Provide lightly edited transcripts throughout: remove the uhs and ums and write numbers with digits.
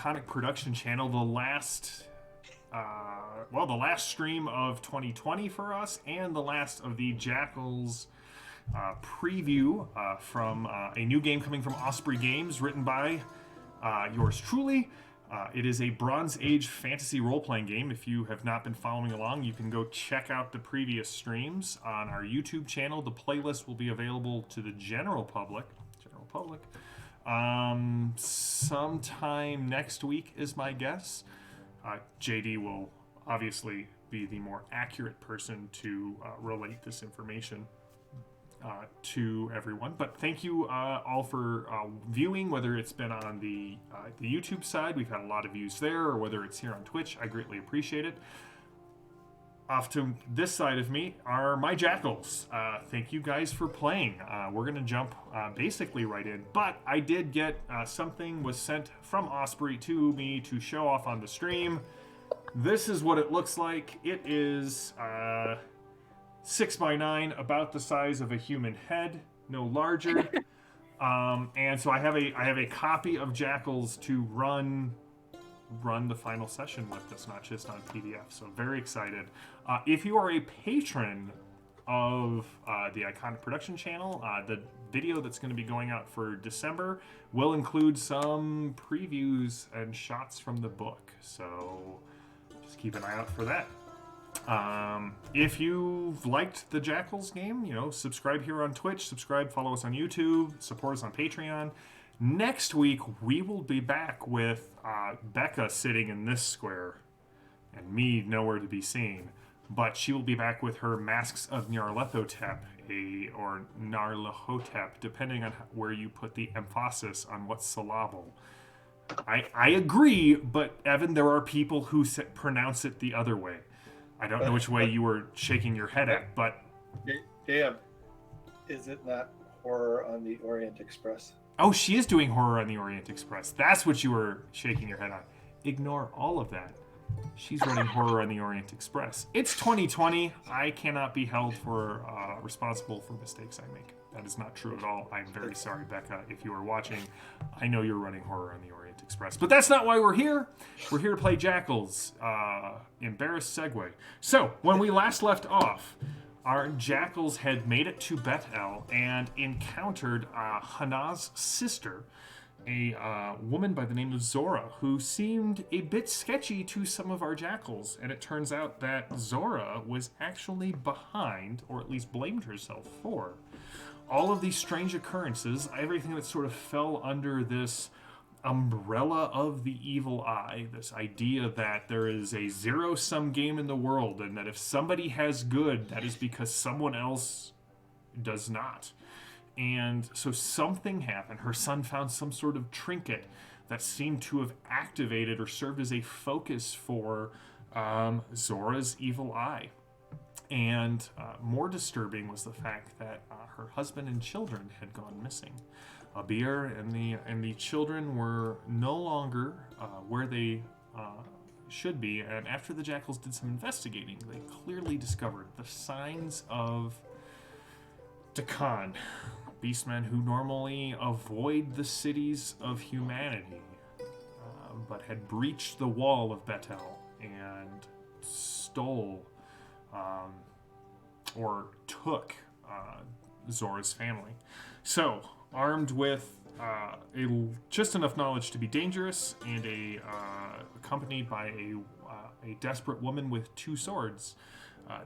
Iconic Production channel, the last stream of 2020 for us, and the last of the Jackals preview from a new game coming from Osprey Games, written by yours truly. It is a Bronze Age fantasy role-playing game. If you have not been following along, you can go check out the previous streams on our YouTube channel. The playlist will be available to the general public. Sometime next week is my guess. JD will obviously be the more accurate person to relate this information to everyone. But thank you all for viewing, whether it's been on the YouTube side, we've had a lot of views there, or whether it's here on Twitch. I greatly appreciate it. Off to this side of me are my Jackals. Thank you guys for playing. We're going to jump basically right in, but I did get something was sent from Osprey to me to show off on the stream. This is what it looks like. It is 6x9, about the size of a human head, no larger. And so I have a copy of Jackals to run the final session with. It's not just on PDF, so very excited. If you are a patron of the Iconic Production channel, the video that's going to be going out for December will include some previews and shots from the book, so just keep an eye out for that. If you've liked the Jackals game, subscribe here on Twitch, follow us on YouTube, support us on Patreon. Next week, we will be back with Becca sitting in this square and me nowhere to be seen. But she will be back with her Masks of Nyarlathotep, or Narlahotep, depending on where you put the emphasis on what syllable. I agree, but Evan, there are people who pronounce it the other way. I don't know which way you were shaking your head at, but... Damn. Is it not Horror on the Orient Express? Oh, she is doing Horror on the Orient Express. That's what you were shaking your head on. Ignore all of that. She's running Horror on the Orient Express. It's 2020. I cannot be held responsible for mistakes I make. That is not true at all. I'm very sorry, Becca, if you are watching. I know you're running Horror on the Orient Express. But that's not why we're here. We're here to play Jackals. Embarrassed segue. So, when we last left off, our Jackals had made it to Beth-El and encountered Hannah's sister, a woman by the name of Zora, who seemed a bit sketchy to some of our Jackals. And it turns out that Zora was actually behind, or at least blamed herself for, all of these strange occurrences, everything that sort of fell under this umbrella of the evil eye, this idea that there is a zero-sum game in the world, and that if somebody has good, that is because someone else does not. And so something happened. Her son found some sort of trinket that seemed to have activated or served as a focus for Zora's evil eye. And more disturbing was the fact that her husband and children had gone missing. Abir and the children were no longer where they should be, and after the Jackals did some investigating, they clearly discovered the signs of Dakan, beastmen who normally avoid the cities of humanity, but had breached the wall of Beth-El and stole or took Zora's family. So, armed with just enough knowledge to be dangerous, and accompanied by a desperate woman with 2 swords,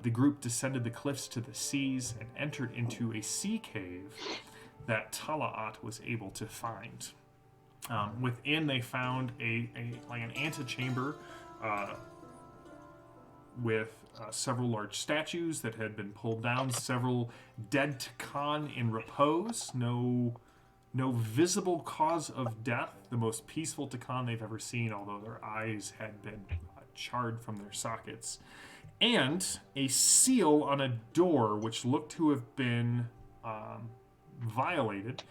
the group descended the cliffs to the seas and entered into a sea cave that Tala'at was able to find. Within, they found an antechamber with several large statues that had been pulled down, several dead Takan in repose, no visible cause of death, the most peaceful Takan they've ever seen, although their eyes had been charred from their sockets, and a seal on a door which looked to have been violated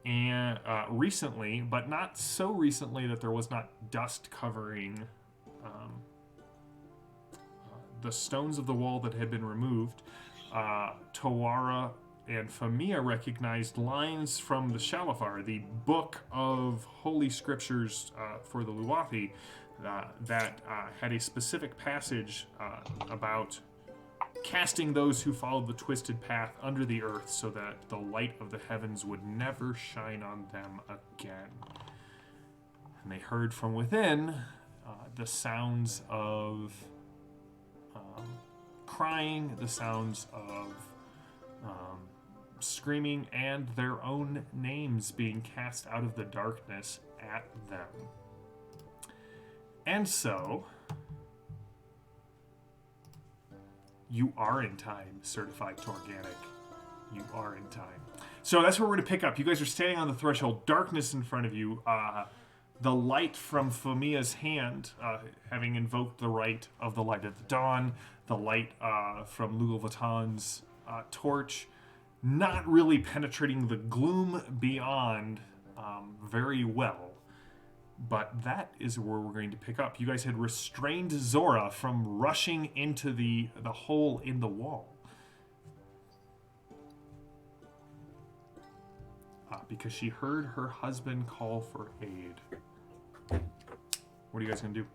and recently, but not so recently that there was not dust covering the stones of the wall that had been removed. Tawara and Famia recognized lines from the Shalafar, the book of holy scriptures for the Luwathi, that had a specific passage about casting those who followed the twisted path under the earth so that the light of the heavens would never shine on them again. And they heard from within the sounds of crying, the sounds of screaming, and their own names being cast out of the darkness at them. And so, you are in time, certified Torganic. You are in time. So that's where we're going to pick up. You guys are standing on the threshold, darkness in front of you. The light from Famia's hand, having invoked the right of the light of the dawn, the light from Lugal Vatan's torch, not really penetrating the gloom beyond very well. But that is where we're going to pick up. You guys had restrained Zora from rushing into the hole in the wall. Because she heard her husband call for aid. What are you guys going to do?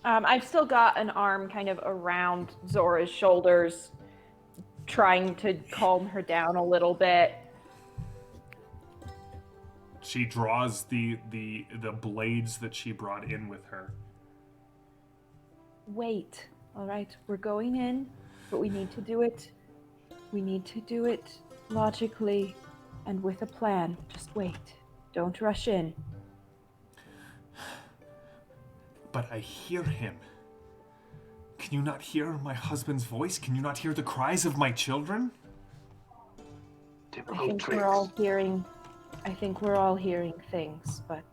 I've still got an arm kind of around Zora's shoulders, trying to calm her down a little bit. She draws the blades that she brought in with her. Wait, all right, we're going in, but we need to do it. We need to do it logically and with a plan. Just wait. Don't rush in. But I hear him. Can you not hear my husband's voice? Can you not hear the cries of my children? I think we're all hearing things, but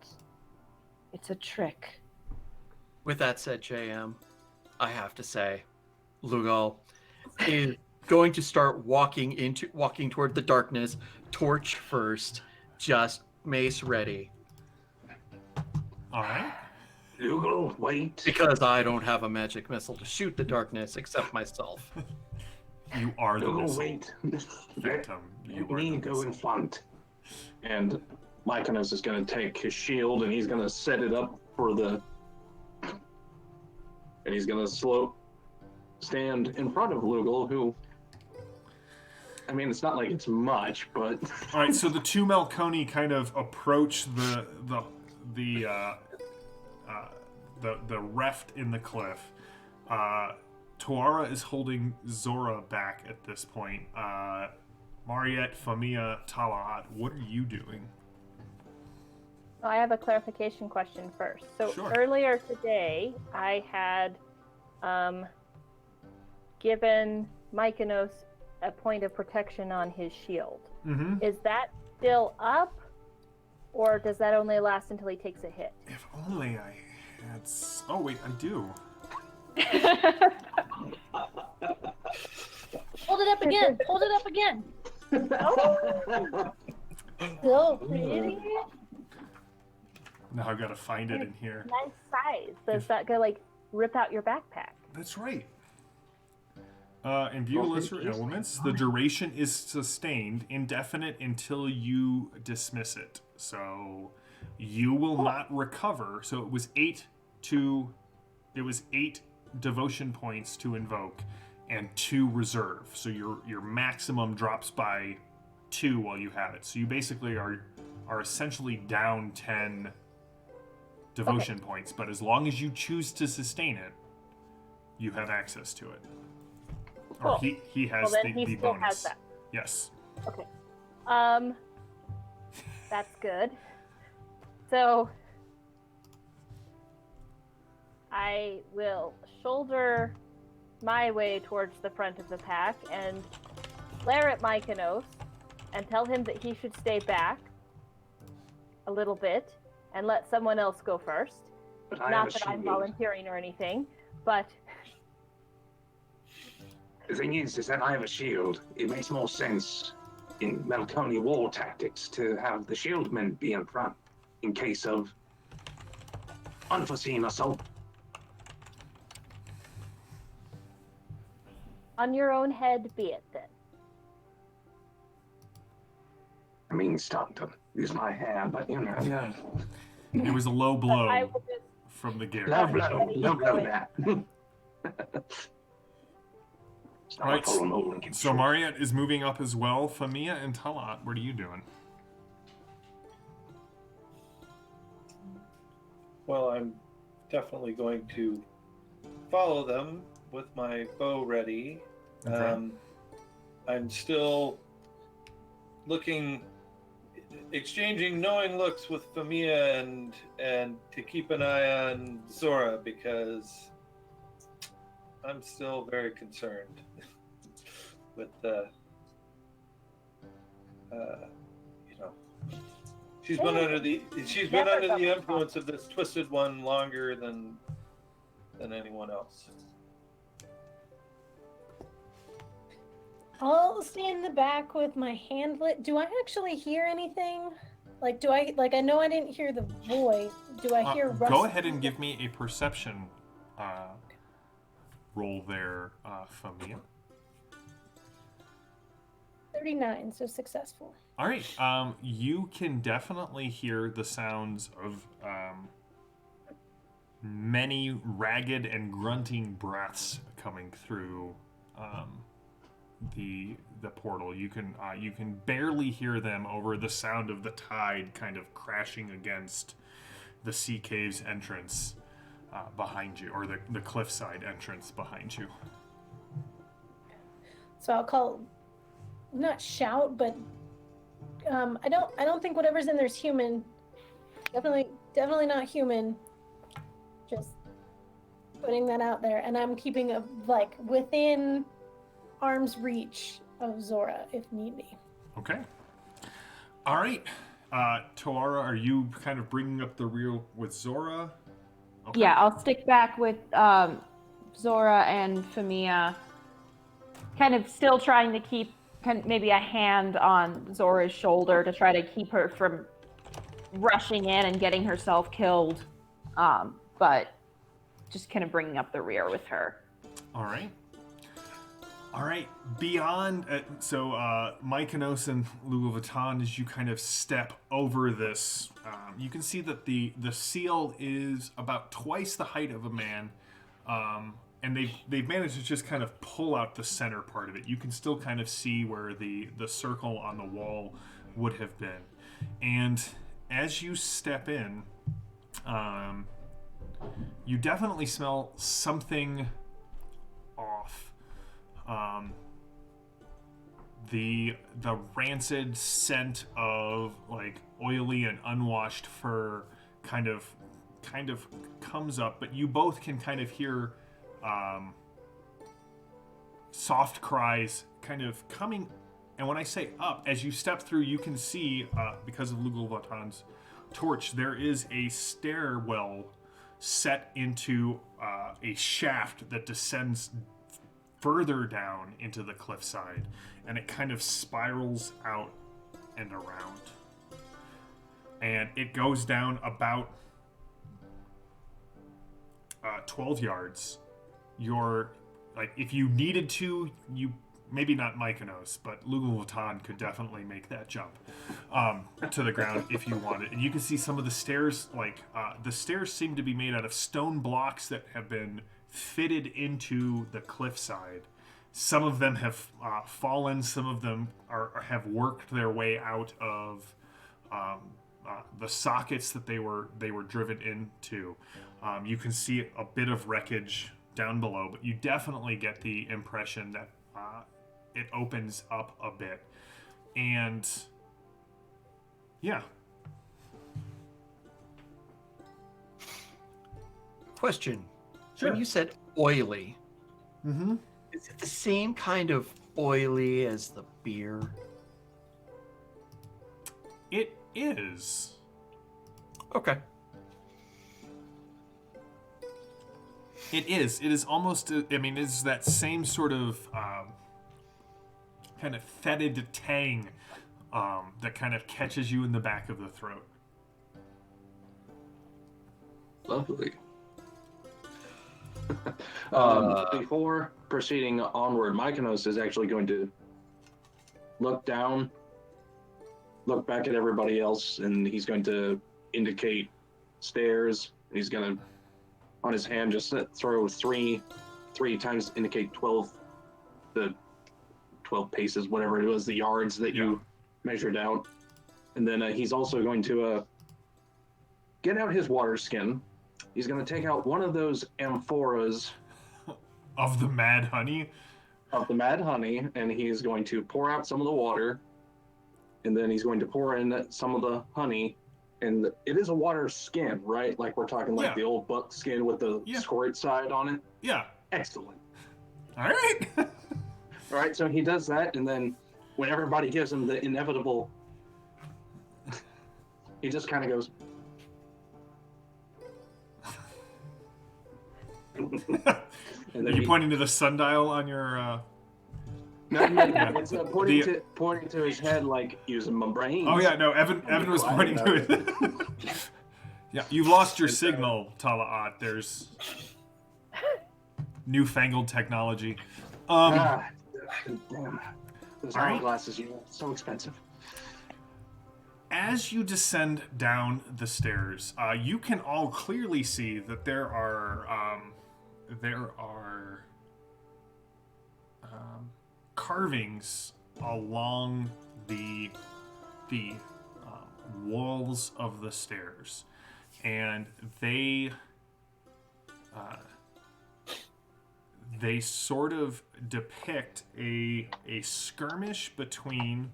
it's a trick. With that said, JM, I have to say, Lugal is going to start walking toward the darkness, torch first, just mace ready. All right. Lugal, wait. Because I don't have a magic missile to shoot the darkness except myself. You are the Lugal, missile. wait. Victim. You Let are me the go missile. in front. And Mykonos is going to take his shield and he's going to set it up for the... And he's going to stand in front of Lugal, who... I mean, it's not like it's much, but... All right, so the two Melkoni kind of approach the reft in the cliff. Tuara is holding Zora back at this point. Mariette, Famia, Talaat, what are you doing? I have a clarification question first. So Sure. earlier today, I had given Mykonos a point of protection on his shield. Mm-hmm. Is that still up, or does that only last until he takes a hit? If only I had... Oh, wait, I do. Hold it up again. Hold it up again. Oh, so pretty. Now I've got to find it in here. Nice size. Does that go like rip out your backpack? That's right. In view of lesser elements, the duration is sustained indefinite until you dismiss it. So you will not recover. So it was 8 devotion points to invoke and 2 reserve. So your maximum drops by 2 while you have it. So you basically are essentially down 10 devotion points, but as long as you choose to sustain it, you have access to it. Cool. Or he has Well, then the he still bonus. has that. Yes. Okay. That's good. So I will shoulder my way towards the front of the pack and glare at Mykonos and tell him that he should stay back a little bit and let someone else go first. But I have Not a that I'm shield. volunteering or anything, but The thing is that I have a shield. It makes more sense in Melkoni war tactics to have the shieldmen be in front in case of unforeseen assault. On your own head be it then. I mean, stop to use my hand, but you know, yeah. It was a low But blow I will just from the gear. Low blow that. It's not Right. a full mold and keep So short. Mariette is moving up as well. Famia and Talat, what are you doing? Well, I'm definitely going to follow them with my bow ready. Okay. I'm still looking, exchanging knowing looks with Famia and to keep an eye on Zora because I'm still very concerned with the, you know, she's been under the influence of this twisted one longer than anyone else. I'll stay in the back with my hand lit. Do I actually hear anything? Like, do I, like, I know I didn't hear the voice. Do I hear Go rustling? ahead and give me a perception roll there, Famia. 39, so successful. All right. You can definitely hear the sounds of many ragged and grunting breaths coming through the portal. You can barely hear them over the sound of the tide kind of crashing against the sea cave's entrance behind you, or the cliffside entrance behind you. So I'll call, not shout, but I don't think whatever's in there's human. Definitely not human. Just putting that out there, and I'm keeping a like within arm's reach of Zora if need be. Okay. All right. Toara, are you kind of bringing up the rear with Zora? Okay. Yeah, I'll stick back with Zora and Famia, kind of still trying to keep maybe a hand on Zora's shoulder to try to keep her from rushing in and getting herself killed, but just kind of bringing up the rear with her. All right. All right. Beyond, Mykonos and Lugavatan, as you kind of step over this, you can see that the seal is about twice the height of a man, and they've managed to just kind of pull out the center part of it. You can still kind of see where the circle on the wall would have been, and as you step in, you definitely smell something off. The rancid scent of like oily and unwashed fur kind of comes up, but you both can kind of hear soft cries kind of coming. And when I say up, as you step through, you can see, because of Lugulvatan's torch, there is a stairwell set into a shaft that descends further down into the cliffside, and it kind of spirals out and around. And it goes down about 12 yards. You're, like, if you needed to, you maybe not Mykonos, but Lugulvatan could definitely make that jump to the ground if you wanted. And you can see some of the stairs, the stairs seem to be made out of stone blocks that have been fitted into the cliffside. Some of them have fallen. Some of them have worked their way out of the sockets that they were driven into. You can see a bit of wreckage down below, but you definitely get the impression that it opens up a bit. And yeah. Question. Sure. When you said oily, Mm-hmm. is it the same kind of oily as the beer? It is. Okay. It is. It is almost. I mean, it's that same sort of kind of fetid tang that kind of catches you in the back of the throat. Lovely. Uh, Before proceeding onward, Mykonos is actually going to look down, look back at everybody else, and he's going to indicate stairs. He's going to, on his hand, just throw three times, indicate 12 paces, whatever it was, the yards that you measured out. And then he's also going to get out his water skin. He's going to take out one of those amphoras Of the mad honey? of the mad honey, and he's going to pour out some of the water, and then he's going to pour in some of the honey. And it is a water skin, right? Like we're talking like the old buck skin with the squirt side on it. Yeah. Excellent. All right. All right, so he does that, and then when everybody gives him the inevitable, he just kind of goes. And Are then you pointing to the sundial on your... No, it's pointing to his head like using my brain. Oh yeah, no, Evan was pointing to it. Yeah, you've lost your signal, Tala'at. There's newfangled technology. Damn. Those All right. eyeglasses, so expensive. As you descend down the stairs, you can all clearly see that there are carvings along the walls of the stairs, and they sort of depict a skirmish between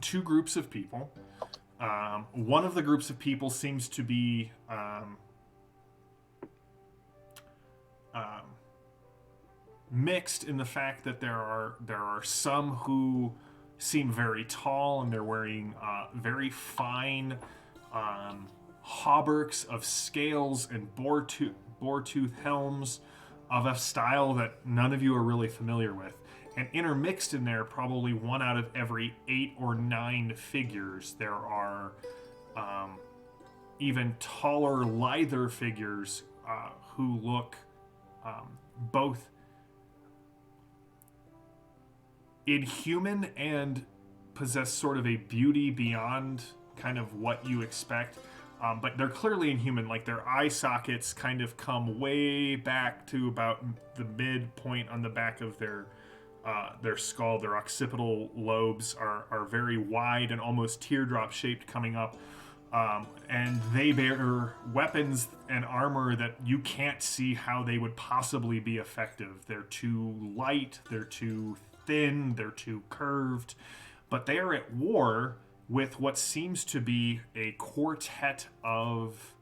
two groups of people. One of the groups of people seems to be mixed in the fact that there are some who seem very tall and they're wearing very fine hauberks of scales and boar-tooth helms of a style that none of you are really familiar with. And intermixed in there, probably one out of every 8 or 9 figures, there are even taller, lither figures who look both inhuman and possess sort of a beauty beyond kind of what you expect. But they're clearly inhuman. Like their eye sockets kind of come way back to about the midpoint on the back of their skull. Their occipital lobes are very wide and almost teardrop shaped coming up. And they bear weapons and armor that you can't see how they would possibly be effective. They're too light, they're too thin, they're too curved. But they are at war with what seems to be a quartet of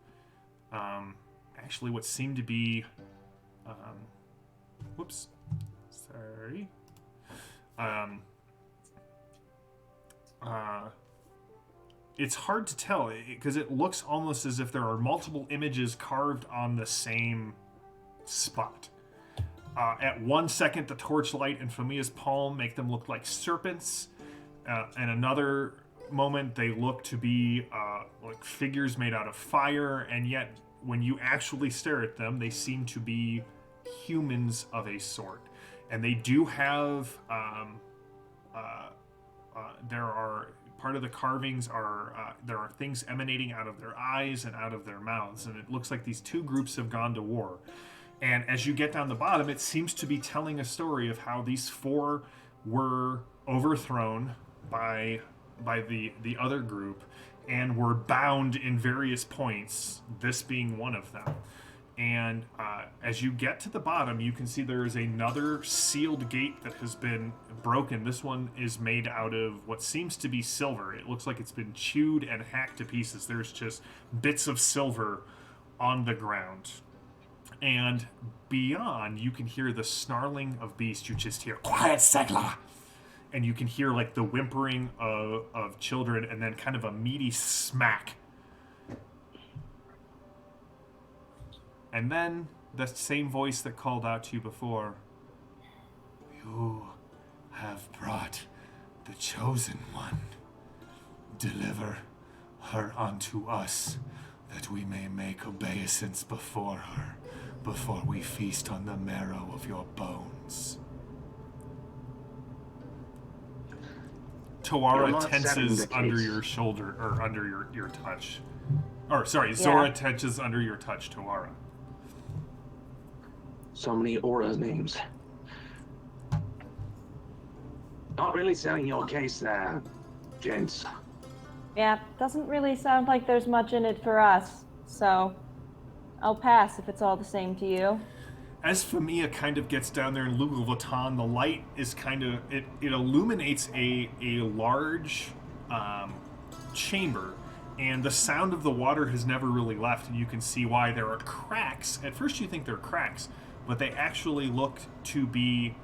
actually what seem to be it's hard to tell because it looks almost as if there are multiple images carved on the same spot. At 1 second, the torchlight and Famia's palm make them look like serpents. And another moment, they look to be like figures made out of fire. And yet, when you actually stare at them, they seem to be humans of a sort. And they do have... there are... Part of the carvings are... there are things emanating out of their eyes and out of their mouths. And it looks like these two groups have gone to war. And as you get down the bottom, it seems to be telling a story of how these 4 were overthrown by the other group and were bound in various points, this being one of them. And as you get to the bottom, you can see there is another sealed gate that has been broken. This one is made out of what seems to be silver. It looks like it's been chewed and hacked to pieces. There's just bits of silver on the ground. And beyond, you can hear the snarling of beasts. You just hear, "Quiet, Segla!" And you can hear like the whimpering of children and then kind of a meaty smack. And then the same voice that called out to you before. "You have brought the chosen one. Deliver her unto us, that we may make obeisance before her, before we feast on the marrow of your bones. You're Tawara not setting tenses the under case. your shoulder, or under your touch. Or, sorry, Zora tenses under your touch, Tawara. So many aura names. Not really selling your case there, gents. Yeah, doesn't really sound like there's much in it for us, so I'll pass if it's all the same to you. As Famia kind of gets down there in Lugal Vatan, the light is kind of, it illuminates a large chamber, and the sound of the water has never really left, and you can see why. There are cracks. At first you think they're cracks, but they actually look to be,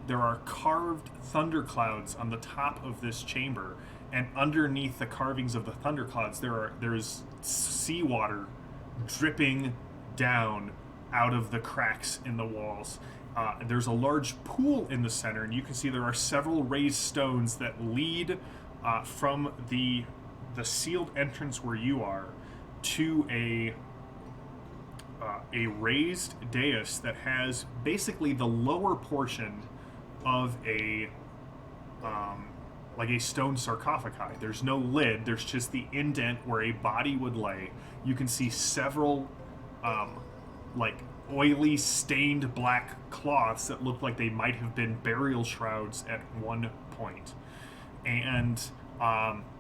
there are carved thunderclouds on the top of this chamber, and underneath the carvings of the thunderclouds there's seawater dripping down out of the cracks in the walls. There's a large pool in the center, and you can see there are several raised stones that lead from the sealed entrance where you are to a raised dais that has basically the lower portion of a like a stone sarcophagi. There's no lid. There's just the indent where a body would lay. You can see several like oily stained black cloths that look like they might have been burial shrouds at one point. And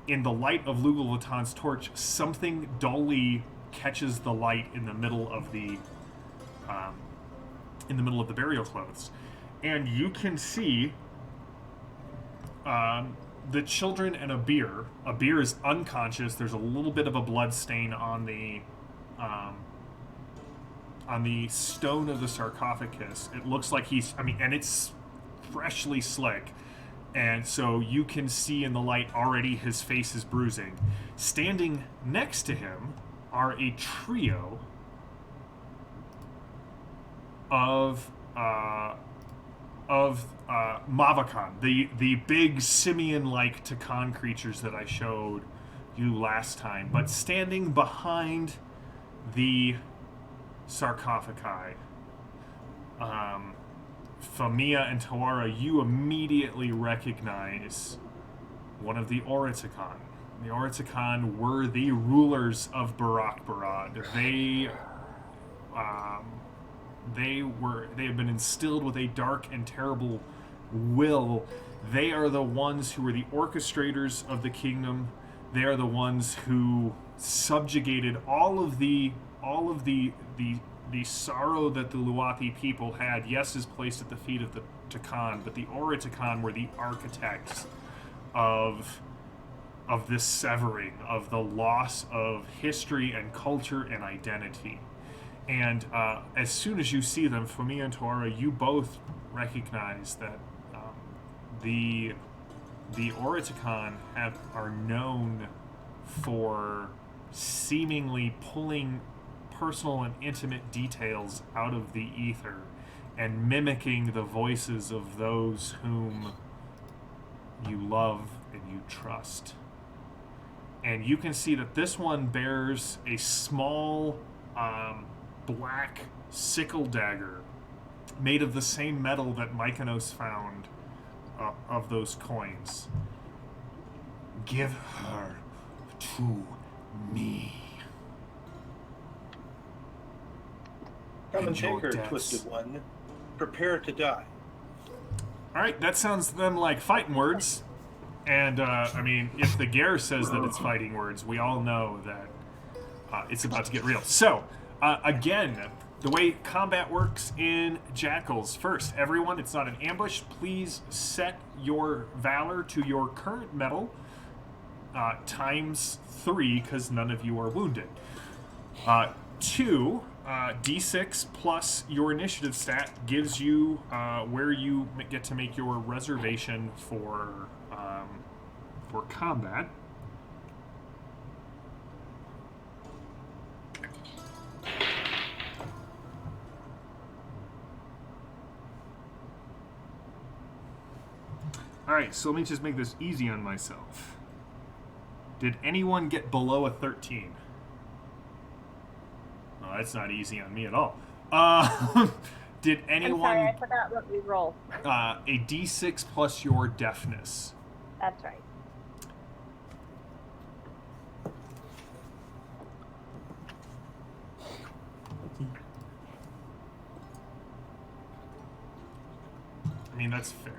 in the light of Lugal Vatan's torch, something dully catches the light in the middle of the burial clothes, and you can see the children and a beer. A beer is unconscious. There's a little bit of a blood stain on the stone of the sarcophagus. It looks like and it's freshly slick. And so you can see in the light already his face is bruising. Standing next to him are a trio of Mavakan, the big simian-like Takan creatures that I showed you last time. But standing behind the sarcophagi, Famia and Tawara, you immediately recognize one of the Oritakan. The Oritakan were the rulers of Barak Barad. They have been instilled with a dark and terrible will. They are the ones who were the orchestrators of the kingdom. They are the ones who subjugated all of the sorrow that the Luathi people had. Yes, is placed at the feet of the Takan, but the Oritakan were the architects of this severing, of the loss of history and culture and identity. And as soon as you see them, Famia and Tawara, you both recognize that the Oritakan are known for seemingly pulling personal and intimate details out of the ether and mimicking the voices of those whom you love and you trust. And you can see that this one bears a small black sickle dagger made of the same metal that Mykonos found of those coins. Give her to me. Come and And your take her, deaths. Twisted One. Prepare to die. Alright, that sounds to them like fighting words. And, if the Gare says that it's fighting words, we all know that it's about to get real. So, again, the way combat works in Jackals. First, everyone, it's not an ambush. Please set your Valor to your current metal times 3, because none of you are wounded. 2, D6 plus your initiative stat gives you where you get to make your reservation for combat. Alright, so let me just make this easy on myself. Did anyone get below a 13? Oh, that's not easy on me at all. Did I'm anyone sorry, I forgot what we roll. a d6 plus your deafness? That's right. I mean, that's fair.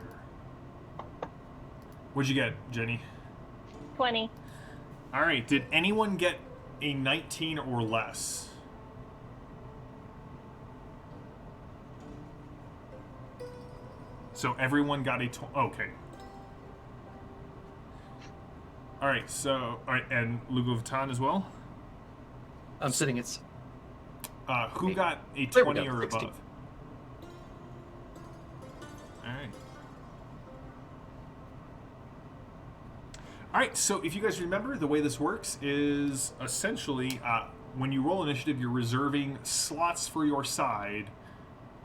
What'd you get, Jenny? 20. All right. Did anyone get a 19 or less? So everyone got a okay. All right. So all right, and Lugo Vuitton as well. I'm sitting at. Who Okay. got a There we 20 go, or 16. above? All right. All right, so if you guys remember, the way this works is essentially when you roll initiative, you're reserving slots for your side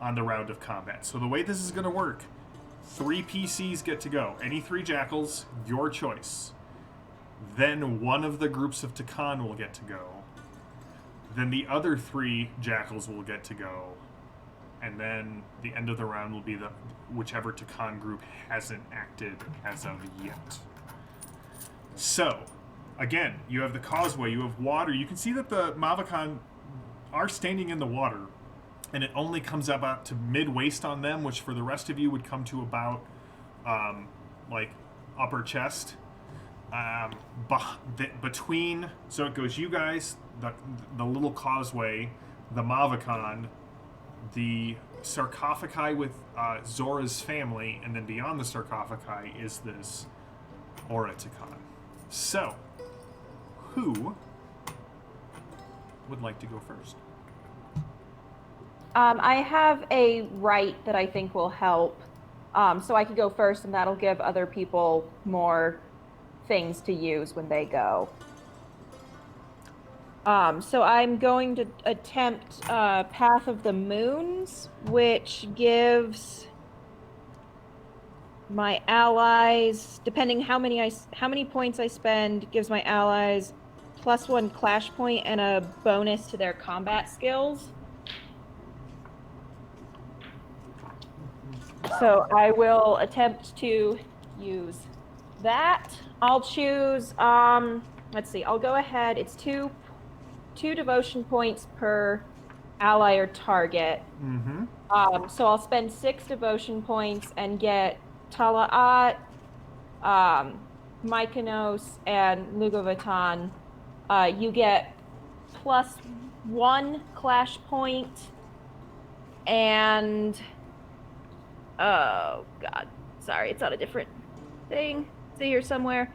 on the round of combat. So the way this is going to work, 3 PCs get to go. Any 3 Jackals, your choice. Then one of the groups of Takan will get to go. Then the other 3 Jackals will get to go. And then the end of the round will be the whichever Takan group hasn't acted as of yet. So, again, you have the causeway, you have water. You can see that the Mavakan are standing in the water, and it only comes about to mid-waist on them, which for the rest of you would come to about, like, upper chest. Between, so it goes you guys, the little causeway, the Mavakan, the sarcophagi with Zora's family, and then beyond the sarcophagi is this Oratikan. So, who would like to go first? I have a right that I think will help. So I could go first, and that'll give other people more things to use when they go. So I'm going to attempt Path of the Moons, which gives my allies, depending how many points I spend, gives my allies +1 clash point and a bonus to their combat skills. So I will attempt to use that. I'll choose, let's see, I'll go ahead. It's two devotion points per ally or target. Mm-hmm. So I'll spend 6 devotion points and get Tala'at, Mykonos, and Lugovatan. You get +1 clash point, and oh god, sorry, it's on a different thing. It's here somewhere.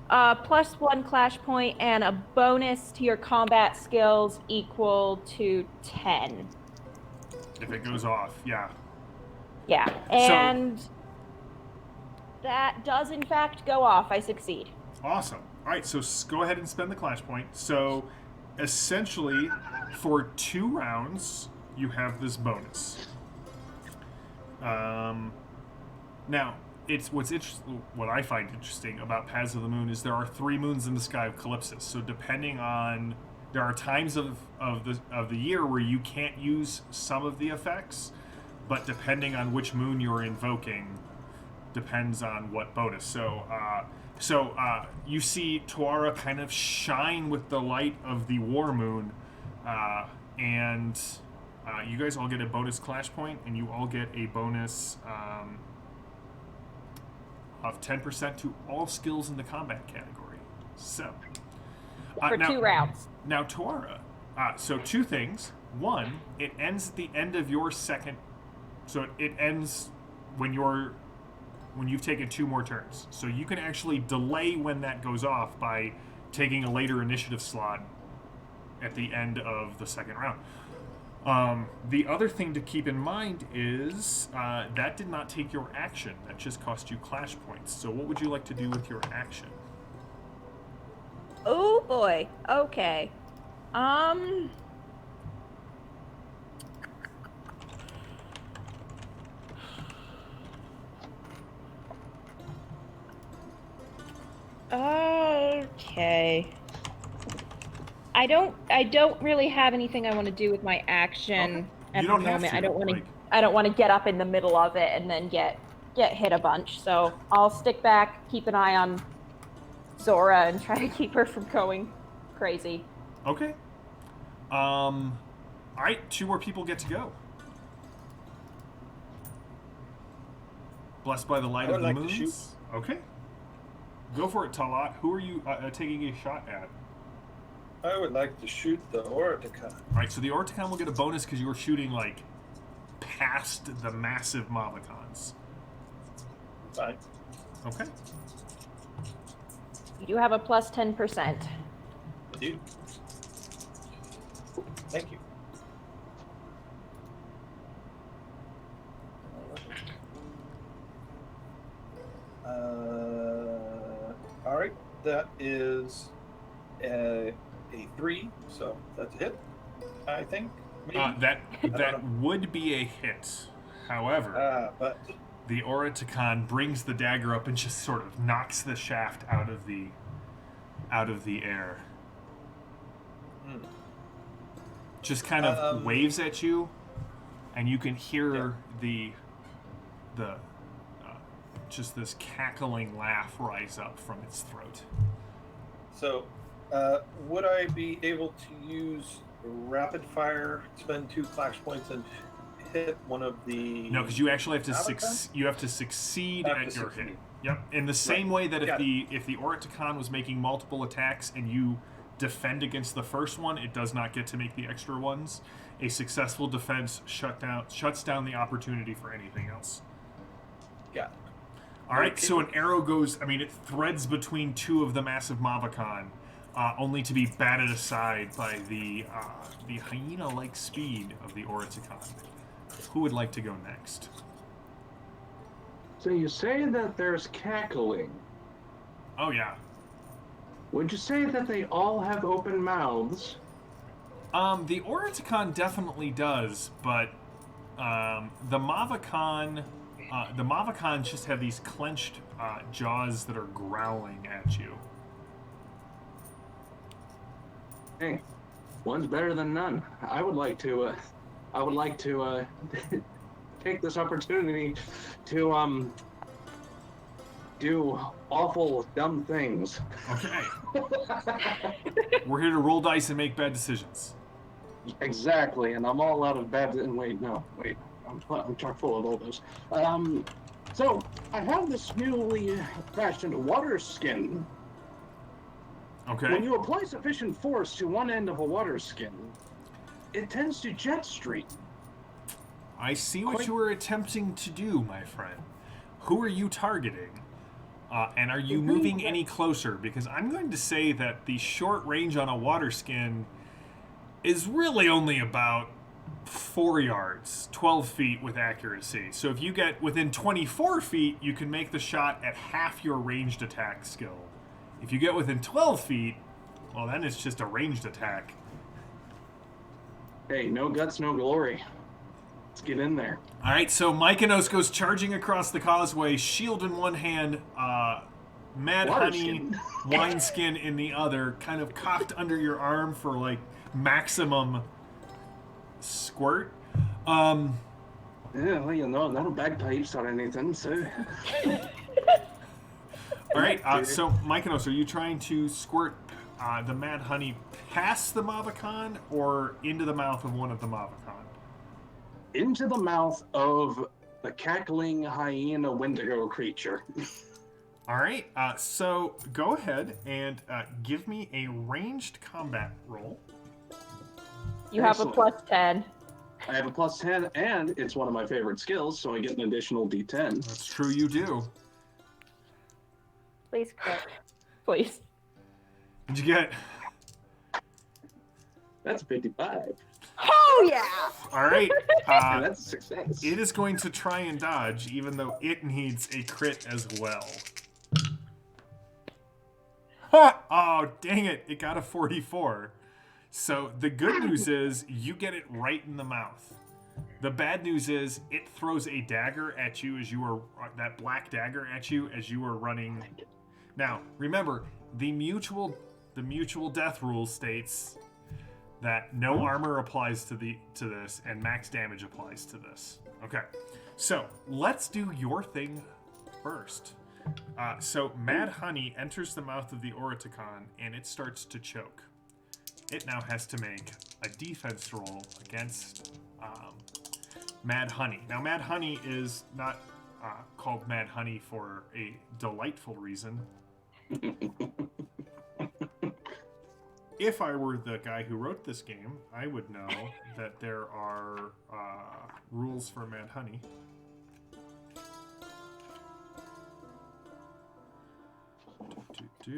+1 clash point and a bonus to your combat skills equal to 10. If it goes off, yeah. Yeah, and that does in fact go off. I succeed. Awesome. All right, so go ahead and spend the clash point. So, essentially, for 2 rounds, you have this bonus. Now, what I find interesting about Paths of the Moon is there are 3 moons in the sky of Calypsis. So depending on, there are times of the year where you can't use some of the effects, but depending on which moon you're invoking, depends on what bonus. So you see Tuara kind of shine with the light of the war moon, and you guys all get a bonus clash point, and you all get a bonus of 10% to all skills in the combat category. So For now, 2 rounds. Now, Tuara, so 2 things. One, it ends at the end of your second, so it ends when you've taken 2 more turns. So you can actually delay when that goes off by taking a later initiative slot at the end of the second round. The other thing to keep in mind is that did not take your action. That just cost you clash points. So what would you like to do with your action? Oh boy. Okay. Okay. I don't really have anything I want to do with my action. at You the don't have moment. to, I don't want to. like- I don't want to get up in the middle of it and then get hit a bunch. So I'll stick back, keep an eye on Zora, and try to keep her from going crazy. Okay. All right, 2 more people get to go. Blessed by the light I of would the like to shoot. moons. Okay. Go for it, Talat. Who are you taking a shot at? I would like to shoot the Oratican. All right, so the Orticon will get a bonus because you were shooting like past the massive Mavicons. Fine. Okay. You do have a plus 10%. I do. Thank you. All right, that is a 3, so that's a hit. I think. Maybe. That know. would be a hit. However, But the Oraticon brings the dagger up and just sort of knocks the shaft out of the air. Just kind of waves at you, and you can hear the just this cackling laugh rise up from its throat. so, would I be able to use rapid fire, spend 2 clash points, and hit one of the? No, because you actually have to Mavicons? you have to succeed I have at to your succeed. hit. Yep. In the same Right. way that Got if the Oraticon was making multiple attacks and you defend against the first one, it does not get to make the extra ones. A successful defense shuts down the opportunity for anything else. Yeah. All right, Okay. so an arrow goes. I mean, it threads between 2 of the massive Mavicon, only to be batted aside by the hyena-like speed of the Oraticon. Who would like to go next? So you say that there's cackling. Oh yeah. Would you say that they all have open mouths? The Oraticon definitely does, but the Mavicon just have these clenched jaws that are growling at you. Hey, one's better than none. I would like to take this opportunity to do awful dumb things. Okay. We're here to roll dice and make bad decisions. Exactly, and I'm all out of bad. And wait, I'm chock full of all those. So I have this newly fashioned water skin. Okay. When you apply sufficient force to one end of a water skin, it tends to jet stream. I see what you were attempting to do, my friend. Who are you targeting? And are you moving any closer? Because I'm going to say that the short range on a water skin is really only about 4 yards, 12 feet with accuracy. So if you get within 24 feet, you can make the shot at half your ranged attack skill. If you get within 12 feet, well, then it's just a ranged attack. Hey, no guts, no glory. Let's get in there. All right, so Mykonos goes charging across the causeway, shield in one hand, Mad Water Honey skin. wineskin in the other, kind of cocked under your arm for like maximum squirt. Yeah, well, you know, no bagpipes or anything, so. All right, so Mykonos, are you trying to squirt the Mad Honey past the Mavicon or into the mouth of one of the Mavicon? Into the mouth of the cackling hyena wendigo creature. All right, so go ahead and give me a ranged combat roll. You have a Excellent. plus 10. I have a plus 10, and it's one of my favorite skills, so I get an additional D10. That's true, you do. Please quit. Please. What'd you get? That's 55. Oh, yeah! All right. And that's a success. It is going to try and dodge, even though it needs a crit as well. Ha! Oh, dang it. It got a 44. So the good news is you get it right in the mouth. The bad news is it throws a dagger at you as you are, that black dagger at you as you are running. Now, remember, the mutual death rule states that no armor applies to this, and max damage applies to this. Okay, so let's do your thing first. So Mad Honey enters the mouth of the Oraticon, and it starts to choke. It now has to make a defense roll against Mad Honey. Now, Mad Honey is not called Mad Honey for a delightful reason. If I were the guy who wrote this game, I would know that there are rules for Mad Honey.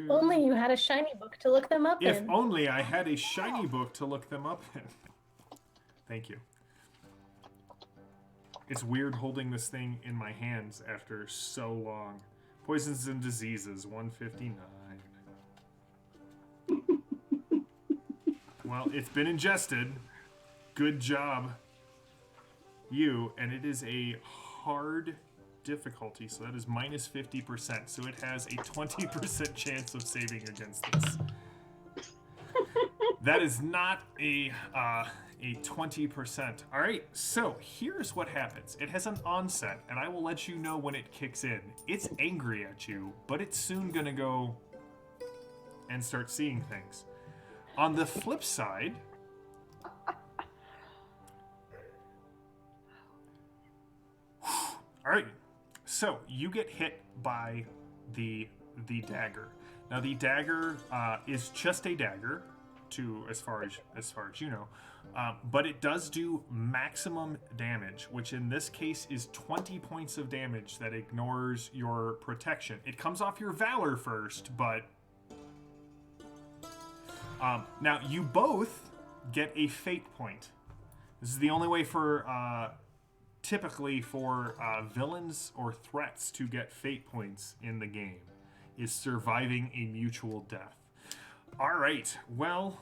Only you had a shiny book to look them up If in. only I had a shiny book to look them up in. Thank you. It's weird holding this thing in my hands after so long. Poisons and Diseases, 159. Well, it's been ingested. Good job, you. And it is a hard difficulty, so that is minus 50%. So it has a 20% chance of saving against this. That is not a 20%. All right, so here's what happens. It has an onset, and I will let you know when it kicks in. It's angry at you, but it's soon gonna go and start seeing things. On the flip side, all right, so you get hit by the dagger. Now the dagger is just a dagger, as far as you know, but it does do maximum damage, which in this case is 20 points of damage that ignores your protection. It comes off your valor first, but now you both get a fate point. This is the only way for typically for villains or threats to get fate points in the game, is surviving a mutual death. All right, well,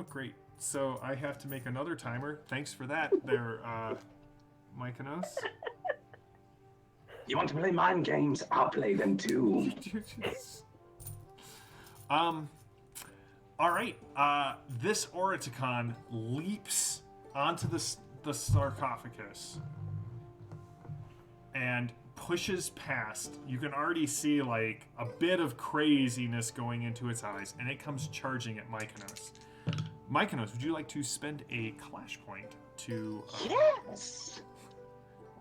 great. So I have to make another timer. Thanks for that there, Mykonos. You want to play mind games? I'll play them too. All right, this Oraticon leaps onto the sarcophagus and pushes past. You can already see like a bit of craziness going into its eyes, and it comes charging at Mykonos. Mykonos, would you like to spend a clash point to... Yes!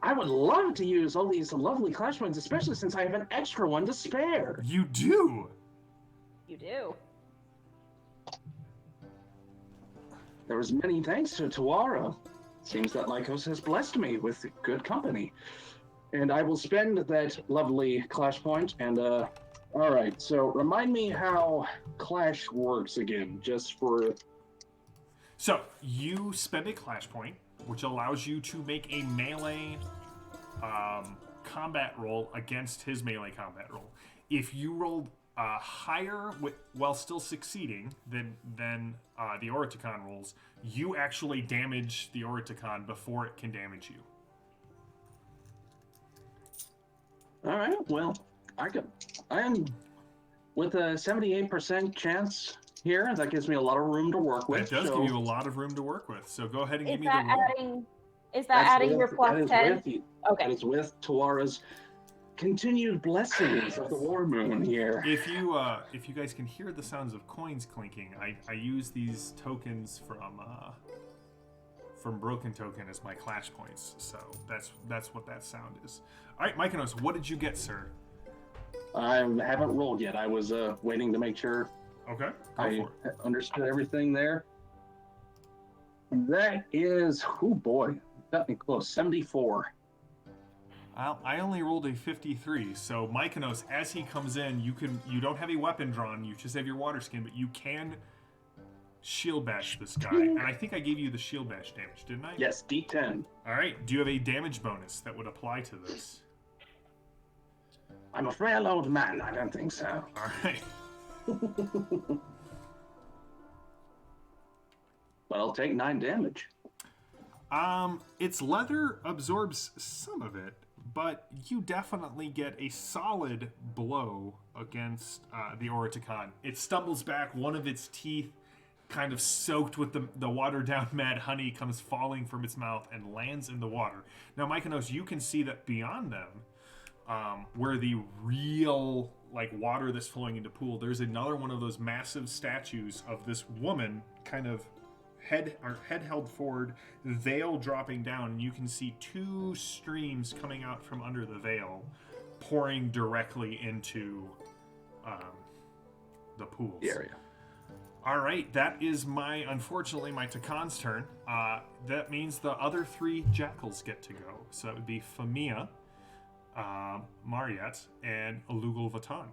I would love to use all these lovely clash points, especially since I have an extra one to spare. You do! You do. There was many thanks to Tawara. Seems that Lycos has blessed me with good company. And I will spend that lovely clash point and, all right, so remind me how clash works again, just for... So, you spend a clash point, which allows you to make a melee combat roll against his melee combat roll. If you rolled higher while still succeeding than the Oraticon rolls, you actually damage the Oraticon before it can damage you. All right, well, I am with a 78% chance here. That gives me a lot of room to work with. That does give you a lot of room to work with. So go ahead and give Is me the that roll. adding your plus 10? Okay. Okay. That is with Tawara's continued blessings of the War Moon here. If you guys can hear the sounds of coins clinking, I use these tokens from Broken Token as my clash points. So that's what that sound is. All right, Mykonos, what did you get, sir? I haven't rolled yet. I was waiting to make sure Okay, I go for it. understood everything there. That is, oh boy, got me close. 74. I only rolled a 53, so Mykonos, as he comes in, you don't have a weapon drawn, you just have your water skin, but you can shield bash this guy. And I think I gave you the shield bash damage, didn't I? Yes, D10. All right, do you have a damage bonus that would apply to this? I'm a frail old man. I don't think so. All right. But I'll take 9 damage. Its leather absorbs some of it, but you definitely get a solid blow against the Oraticon. It stumbles back, one of its teeth kind of soaked with the watered down mad honey, comes falling from its mouth and lands in the water. Now, Mykonos, you can see that beyond them, where the real like water that's flowing into pool, there's another one of those massive statues of this woman, kind of head held forward, veil dropping down, and you can see two streams coming out from under the veil, pouring directly into the pools. The area. All right, that is unfortunately my Takan's turn. That means the other 3 jackals get to go. So that would be Famia, Mariette, and Alugal Vatan.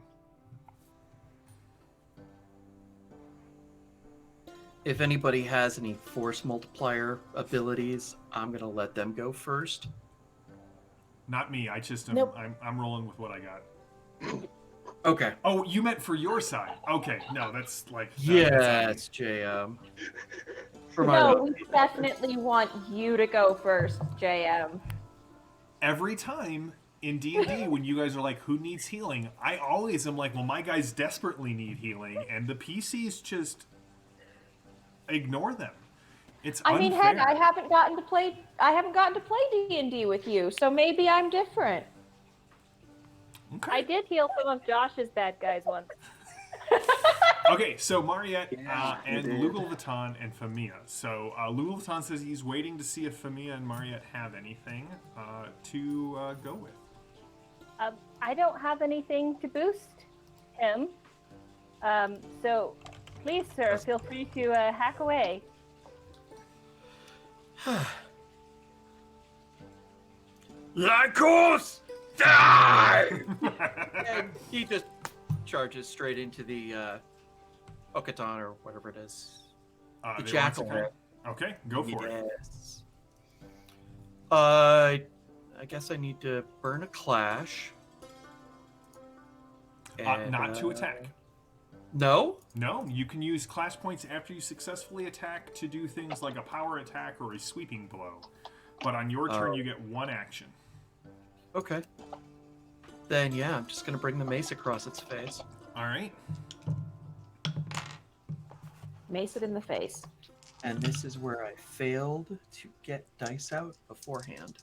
If anybody has any force multiplier abilities, I'm gonna let them go first. Not me. I just am, Nope. I'm rolling with what I got. Okay. Oh, you meant for your side. Okay, no, that's like Yes, JM. For my No, we definitely want you to go first, JM. every time in D&D when you guys are like, who needs healing? I always am like, well, my guys desperately need healing, and the PCs just ignore them. It's I mean, unfair. heck, I haven't gotten to play D&D with you, so maybe I'm different. Okay. I did heal some of Josh's bad guys once. Okay, so Mariette Yeah, and you did. Lugal Vatan and Famia. So Lugal Vatan says he's waiting to see if Famia and Mariette have anything to go with. I don't have anything to boost him. So please, sir, feel free to hack away. Jackals, die! And he just charges straight into the Okatan or whatever it is. The They Jackal. want to come? Okay, go for it. Yes. I guess I need to burn a clash. Not to attack. No? No, you can use clash points after you successfully attack to do things like a power attack or a sweeping blow. But on your turn, Oh. you get one action. Okay. Then yeah, I'm just gonna bring the mace across its face. All right. Mace it in the face. And this is where I failed to get dice out beforehand.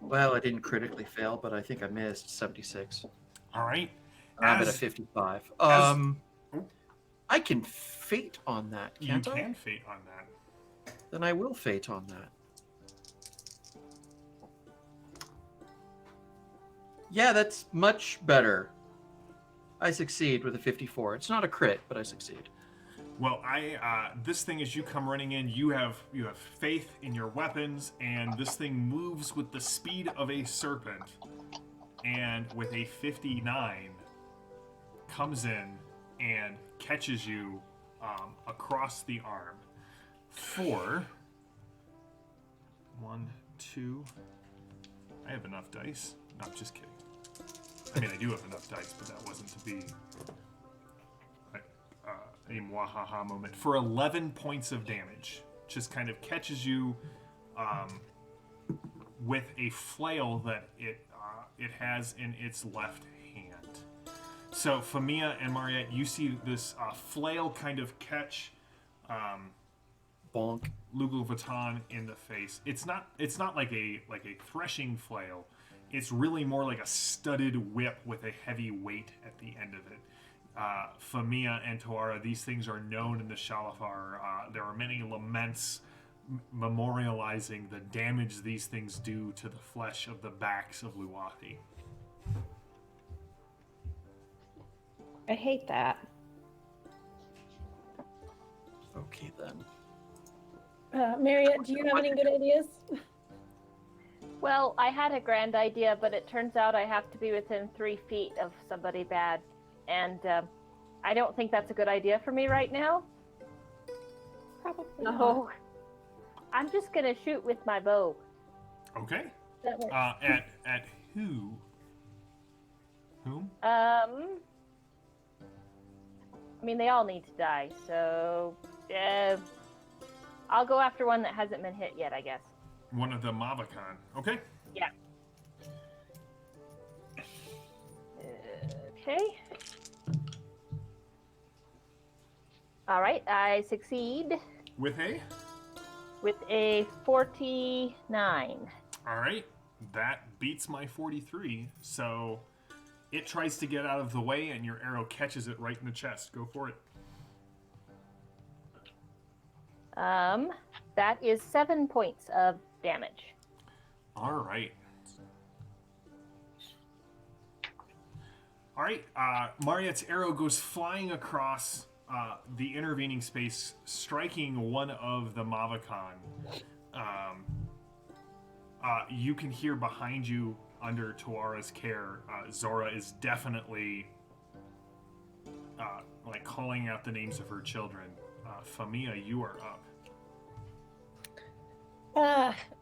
Well, I didn't critically fail, but I think I missed 76. All right. I'm at a As 55. as- I can fate on that, you can't I? can fate on that. Then I will fate on that. Yeah, that's much better. I succeed with a 54. It's not a crit, but I succeed. Well, this thing as you come running in, you have faith in your weapons, and this thing moves with the speed of a serpent, and with a 59, comes in and catches you across the arm. 4, 1, 2. I have enough dice. No, I'm just kidding. I mean, I do have enough dice, but that wasn't to be a mwahaha moment. For 11 points of damage. Just kind of catches you with a flail that it has in its left hand. So, Famia and Mariette, you see this flail kind of catch Bonk. Lugal Vatan in the face. It's not like a threshing flail. It's really more like a studded whip with a heavy weight at the end of it. Famia and Toara, these things are known in the Shalafar. There are many laments memorializing the damage these things do to the flesh of the backs of Luwathi. I hate that. Okay, then. Mariette, do you have any good ideas? Well, I had a grand idea, but it turns out I have to be within 3 feet of somebody bad. And I don't think that's a good idea for me right now. Probably not. So I'm just going to shoot with my bow. Okay. That works. At who? Whom? I mean, they all need to die, so I'll go after one that hasn't been hit yet, I guess. One of the Mavakan. Okay. Yeah. Okay. All right, I succeed With a? with a 49. All right. That beats my 43. So it tries to get out of the way, and your arrow catches it right in the chest. Go for it. That is 7 points of damage. All right. All right. Mariette's arrow goes flying across the intervening space, striking one of the Mavakan. You can hear behind you, under Tuara's care, Zora is definitely like calling out the names of her children. Famia, you are up.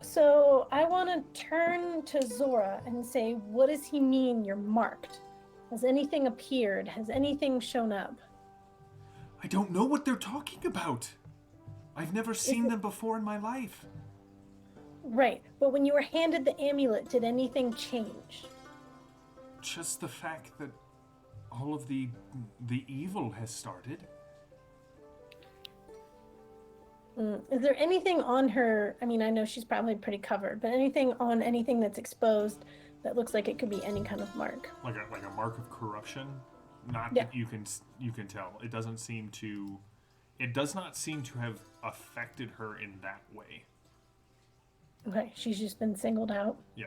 So I want to turn to Zora and say, what does he mean you're marked? Has anything appeared? Has anything shown up? I don't know what they're talking about. I've never seen them before in my life. Right, but when you were handed the amulet, did anything change? Just the fact that all of the evil has started. Is there anything on her? I mean, I know she's probably pretty covered, but anything on anything that's exposed that looks like it could be any kind of mark? Like a mark of corruption? Not Yeah. that you can tell. It does not seem to have affected her in that way. Okay, she's just been singled out. Yeah.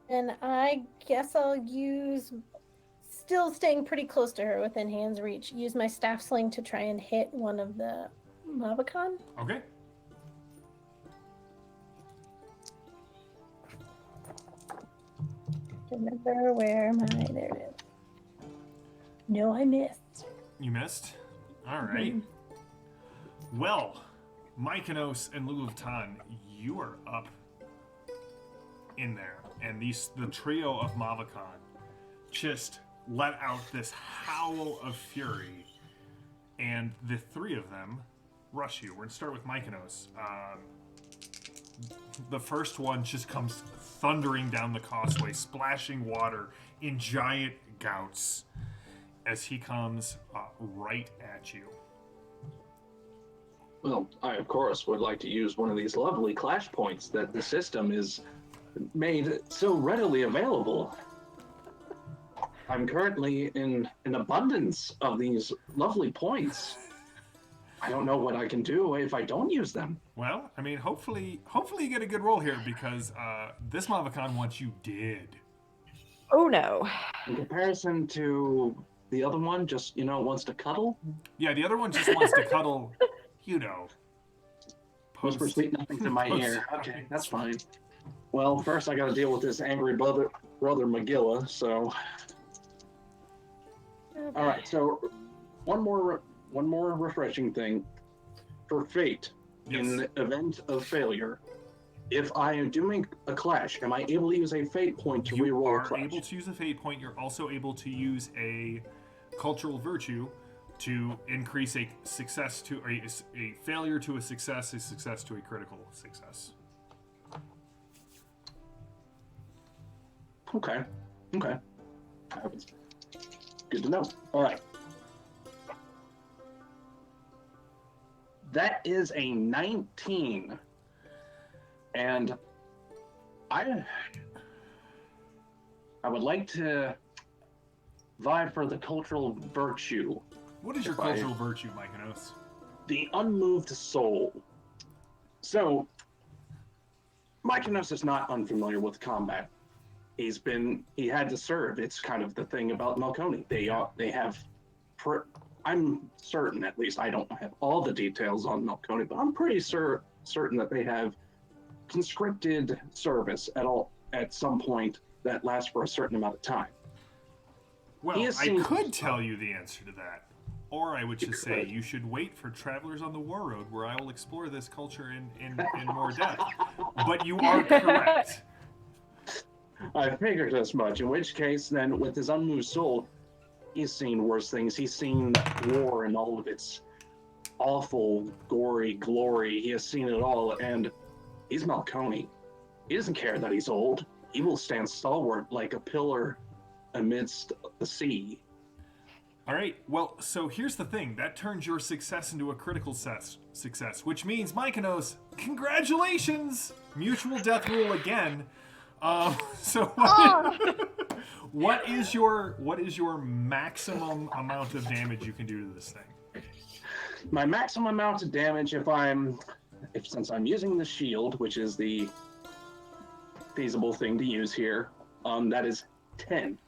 And I guess I'll use, still staying pretty close to her within hand's reach, use my staff sling to try and hit one of the Mavakan. Okay. Remember where there it is. No, I missed. You missed? All right. Well, Mykonos and Lulutan, you are up in there. And the trio of Mavakan just let out this howl of fury. And the three of them rush you. We're going to start with Mykonos. The first one just comes thundering down the causeway, splashing water in giant gouts as he comes right at you. Well, I, of course, would like to use one of these lovely clash points that the system is made so readily available. I'm currently in an abundance of these lovely points. I don't know what I can do if I don't use them. Well, I mean, hopefully you get a good roll here because this Mavakan wants you dead. Oh no. In comparison to the other one, just, wants to cuddle. Yeah, the other one just wants to cuddle, Whisper sweet nothings in my ear. Okay, that's fine. Well, first I gotta deal with this angry brother Magilla, so... Alright, so one more refreshing thing. For fate, in the event of failure, if I am doing a clash, am I able to use a fate point to reroll a clash? You are able to use a fate point. You're also able to use a cultural virtue to increase a success to a failure to a success to a critical success. Okay. Good to know. All right. That is a 19. And I would like to vie for the cultural virtue. What is your cultural virtue, Mykonos? The unmoved soul. So, Mykonos is not unfamiliar with combat. He had to serve. It's kind of the thing about Malconi. They have, I'm certain, at least, I don't have all the details on Malconi, but I'm pretty certain that they have conscripted service at some point that lasts for a certain amount of time. Well, I could tell you the answer to that. Or I would just say you should wait for Travelers on the War Road, where I will explore this culture in more depth. But you are correct. I figured as much, in which case, then, with his unmoved soul, he's seen worse things. He's seen war and all of its awful, gory glory. He has seen it all, and he's Malconi. He doesn't care that he's old. He will stand stalwart like a pillar amidst the sea. All right. Well, so here's the thing. That turns your success into a critical success, which means, Mykonos, congratulations! Mutual death rule again. So what is your maximum amount of damage you can do to this thing? My maximum amount of damage, since I'm using the shield, which is the feasible thing to use here, that is 10.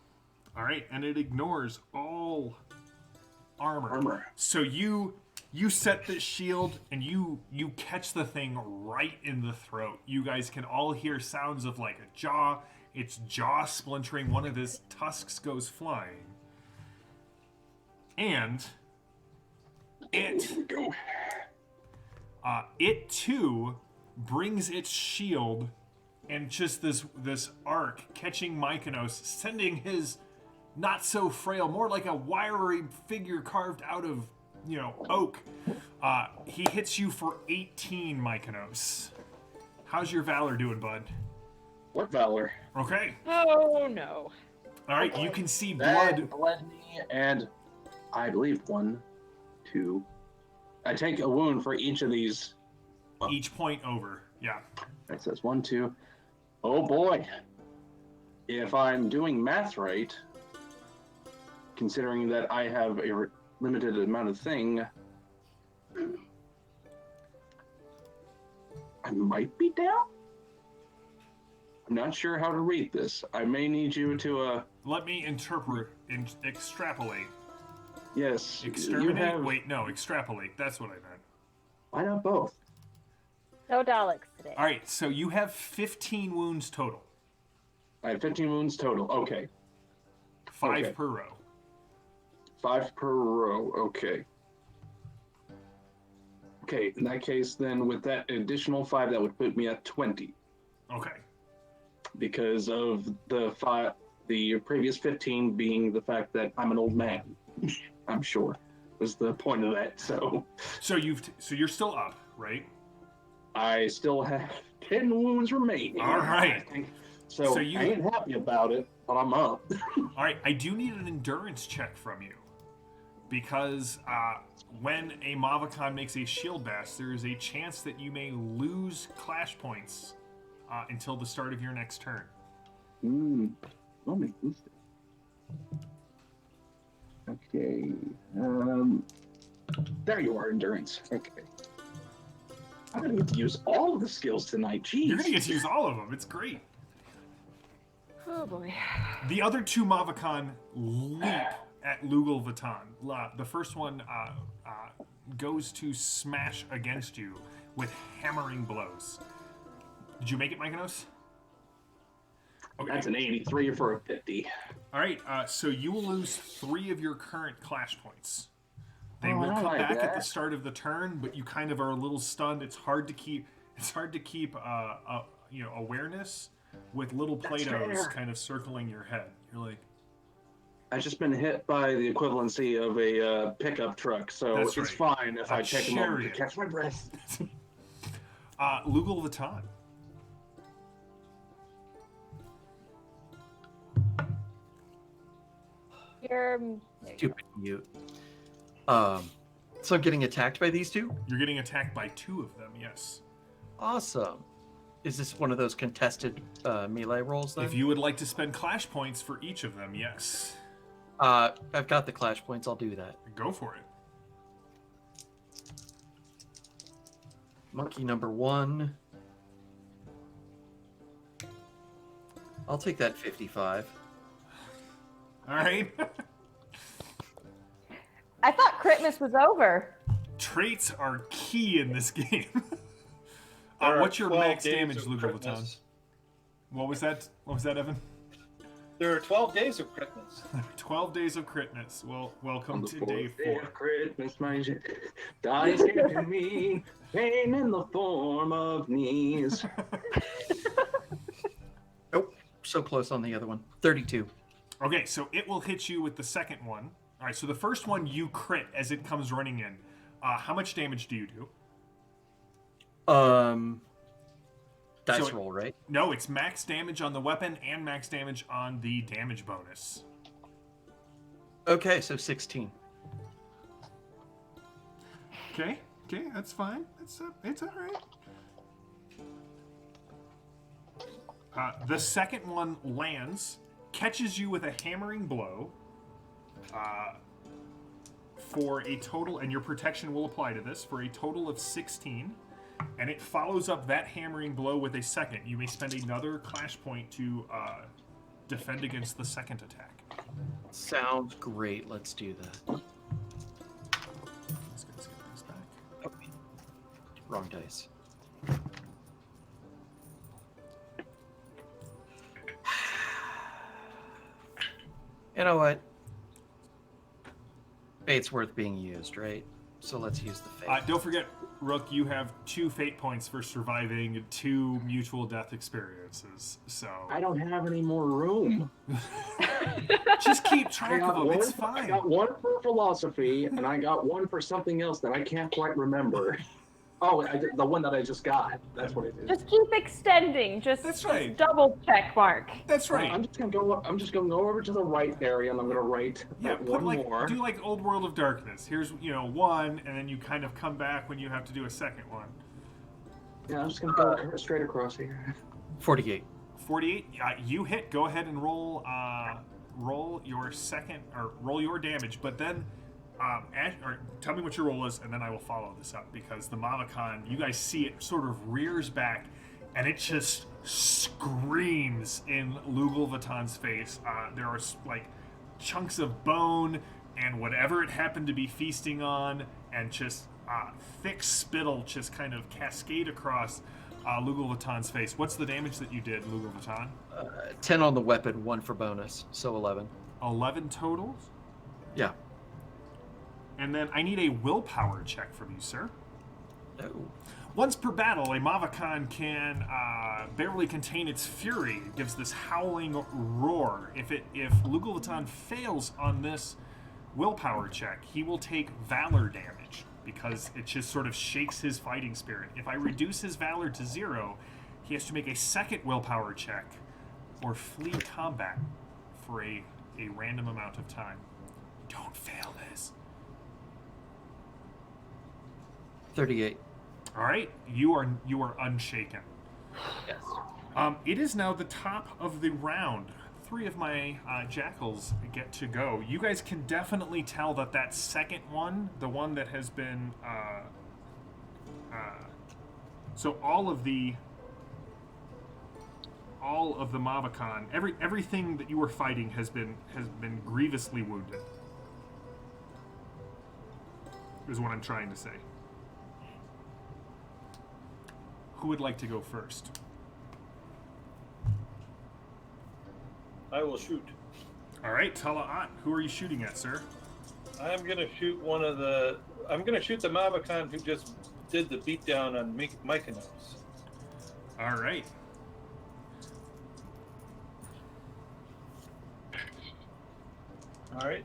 All right, and it ignores all armor. So you set this shield and you catch the thing right in the throat. You guys can all hear sounds of like its jaw splintering. One of his tusks goes flying, and it too brings its shield and just this arc catching Mykonos, sending his not so frail, more like a wiry figure carved out of, oak. He hits you for 18, Mykonos. How's your valor doing, bud? What valor? Okay. Oh no. All right, you can see That blood. bled me, and I believe 1, 2. I take a wound for each of these. Each point over. Yeah. It says 1, 2. Oh boy. If I'm doing math right, considering that I have a limited amount of thing, I might be down? I'm not sure how to read this. I may need you to, Let me interpret and extrapolate. yes. Exterminate? Wait, no, extrapolate. That's what I meant. Why not both? No Daleks today. All right, so you have 15 wounds total. I have 15 wounds total. Okay. 5 Okay. per row. 5 per row. Okay. Okay, in that case, then with that additional 5, that would put me at 20. Okay. Because of the previous 15 being the fact that I'm an old man. I'm sure was the point of that. So you're still up, right? I still have 10 wounds remaining. All right. So So you- I ain't happy about it, but I'm up. All right, I do need an endurance check from you. Because when a Mavacon makes a shield bash, there is a chance that you may lose clash points until the start of your next turn. Let me boost it. Okay. There you are, endurance. Okay. I'm gonna get to use all of the skills tonight. Jeez. You're going to get to use all of them. It's great. Oh boy. The other two Mavacon leap at Lugal Vatan. The first one goes to smash against you with hammering blows. Did you make it, Mykonos? Okay. That's an 83 for a 50. All right, so you will lose 3 of your current clash points. They will I come like back at that. the start of the turn, but you kind of are a little stunned. It's hard to keep. Awareness with little That's Play-Dohs fair. kind of circling your head. You're like, I've just been hit by the equivalency of a pickup truck, so That's it's right. fine if A I take a moment to chariot. catch my breath. Lugal Vatan. You're there you Stupid mute. So I'm getting attacked by these two? You're getting attacked by 2 of them. Yes. Awesome. Is this one of those contested melee rolls then? If you would like to spend clash points for each of them, yes, I've got the clash points. I'll do that. go for it. Monkey number 1. I'll take that 55. All right. I thought Christmas was over. Traits are key in this game. There are What's your 12 max days damage, of Lugal Christmas. Vatan? What was that? What was that, Evan? There are 12 days of Christmas. 12 days of critness. Well, welcome On the to day 4. of Christmas, my dies here to me, pain in the form of knees. Nope. So close on the other one. 32. Okay, so it will hit you with the second one. All right, so the first one you crit as it comes running in. How much damage do you do? Dice So- roll, right? No, it's max damage on the weapon and max damage on the damage bonus. Okay, so 16. Okay, that's fine. It's all right. The second one lands, catches you with a hammering blow, for a total, and your protection will apply to this, for a total of 16. And it follows up that hammering blow with a second. You may spend another clash point to defend against the second attack. Sounds great. Let's do that. Let's get this back. Oh, wrong dice. You know what? Fate's worth being used, right? So let's use the fate. Don't forget, Rook, you have 2 fate points for surviving 2 mutual death experiences. So I don't have any more room. just keep track of them. It's I fine. got 1 for philosophy, and I got 1 for something else that I can't quite remember. Oh, the one that I just got. That's what it is. Just keep extending. Just, That's right. just double check mark. That's right. I'm just gonna go over to the right area, and I'm gonna write Yeah, one more. do like Old World of Darkness. Here's 1, and then you kind of come back when you have to do a second one. Yeah, I'm just gonna go straight across here. 48. 48. You hit. Go ahead and roll. Roll your second, or roll your damage. But then, or tell me what your roll is, and then I will follow this up, because the Mavacon, you guys see it sort of rears back, and it just screams in Lugal Vatan's face. There are like chunks of bone and whatever it happened to be feasting on, and just thick spittle just kind of cascade across Lugal Vatan's face. What's the damage that you did, Lugal Vatan? 10 on the weapon, 1 for bonus, so 11. 11 total. Yeah. And then I need a willpower check from you, sir. Oh. Once per battle, a Mavacon can barely contain its fury. It gives this howling roar. If Lugal Vatan fails on this willpower check, he will take valor damage, because it just sort of shakes his fighting spirit. If I reduce his valor to 0, he has to make a second willpower check or flee combat for a random amount of time. Don't fail this. 38. All right, you are unshaken. Yes. It is now the top of the round. 3 of my jackals get to go. You guys can definitely tell that second one, the one that has been, so all of the Mavacon, everything that you were fighting has been grievously wounded. Is what I'm trying to say. Who would like to go first? I will shoot. All right, Tala'at, who are you shooting at, sir? I'm gonna shoot I'm gonna shoot the Mavacon who just did the beatdown on Mykonos. All right. All right.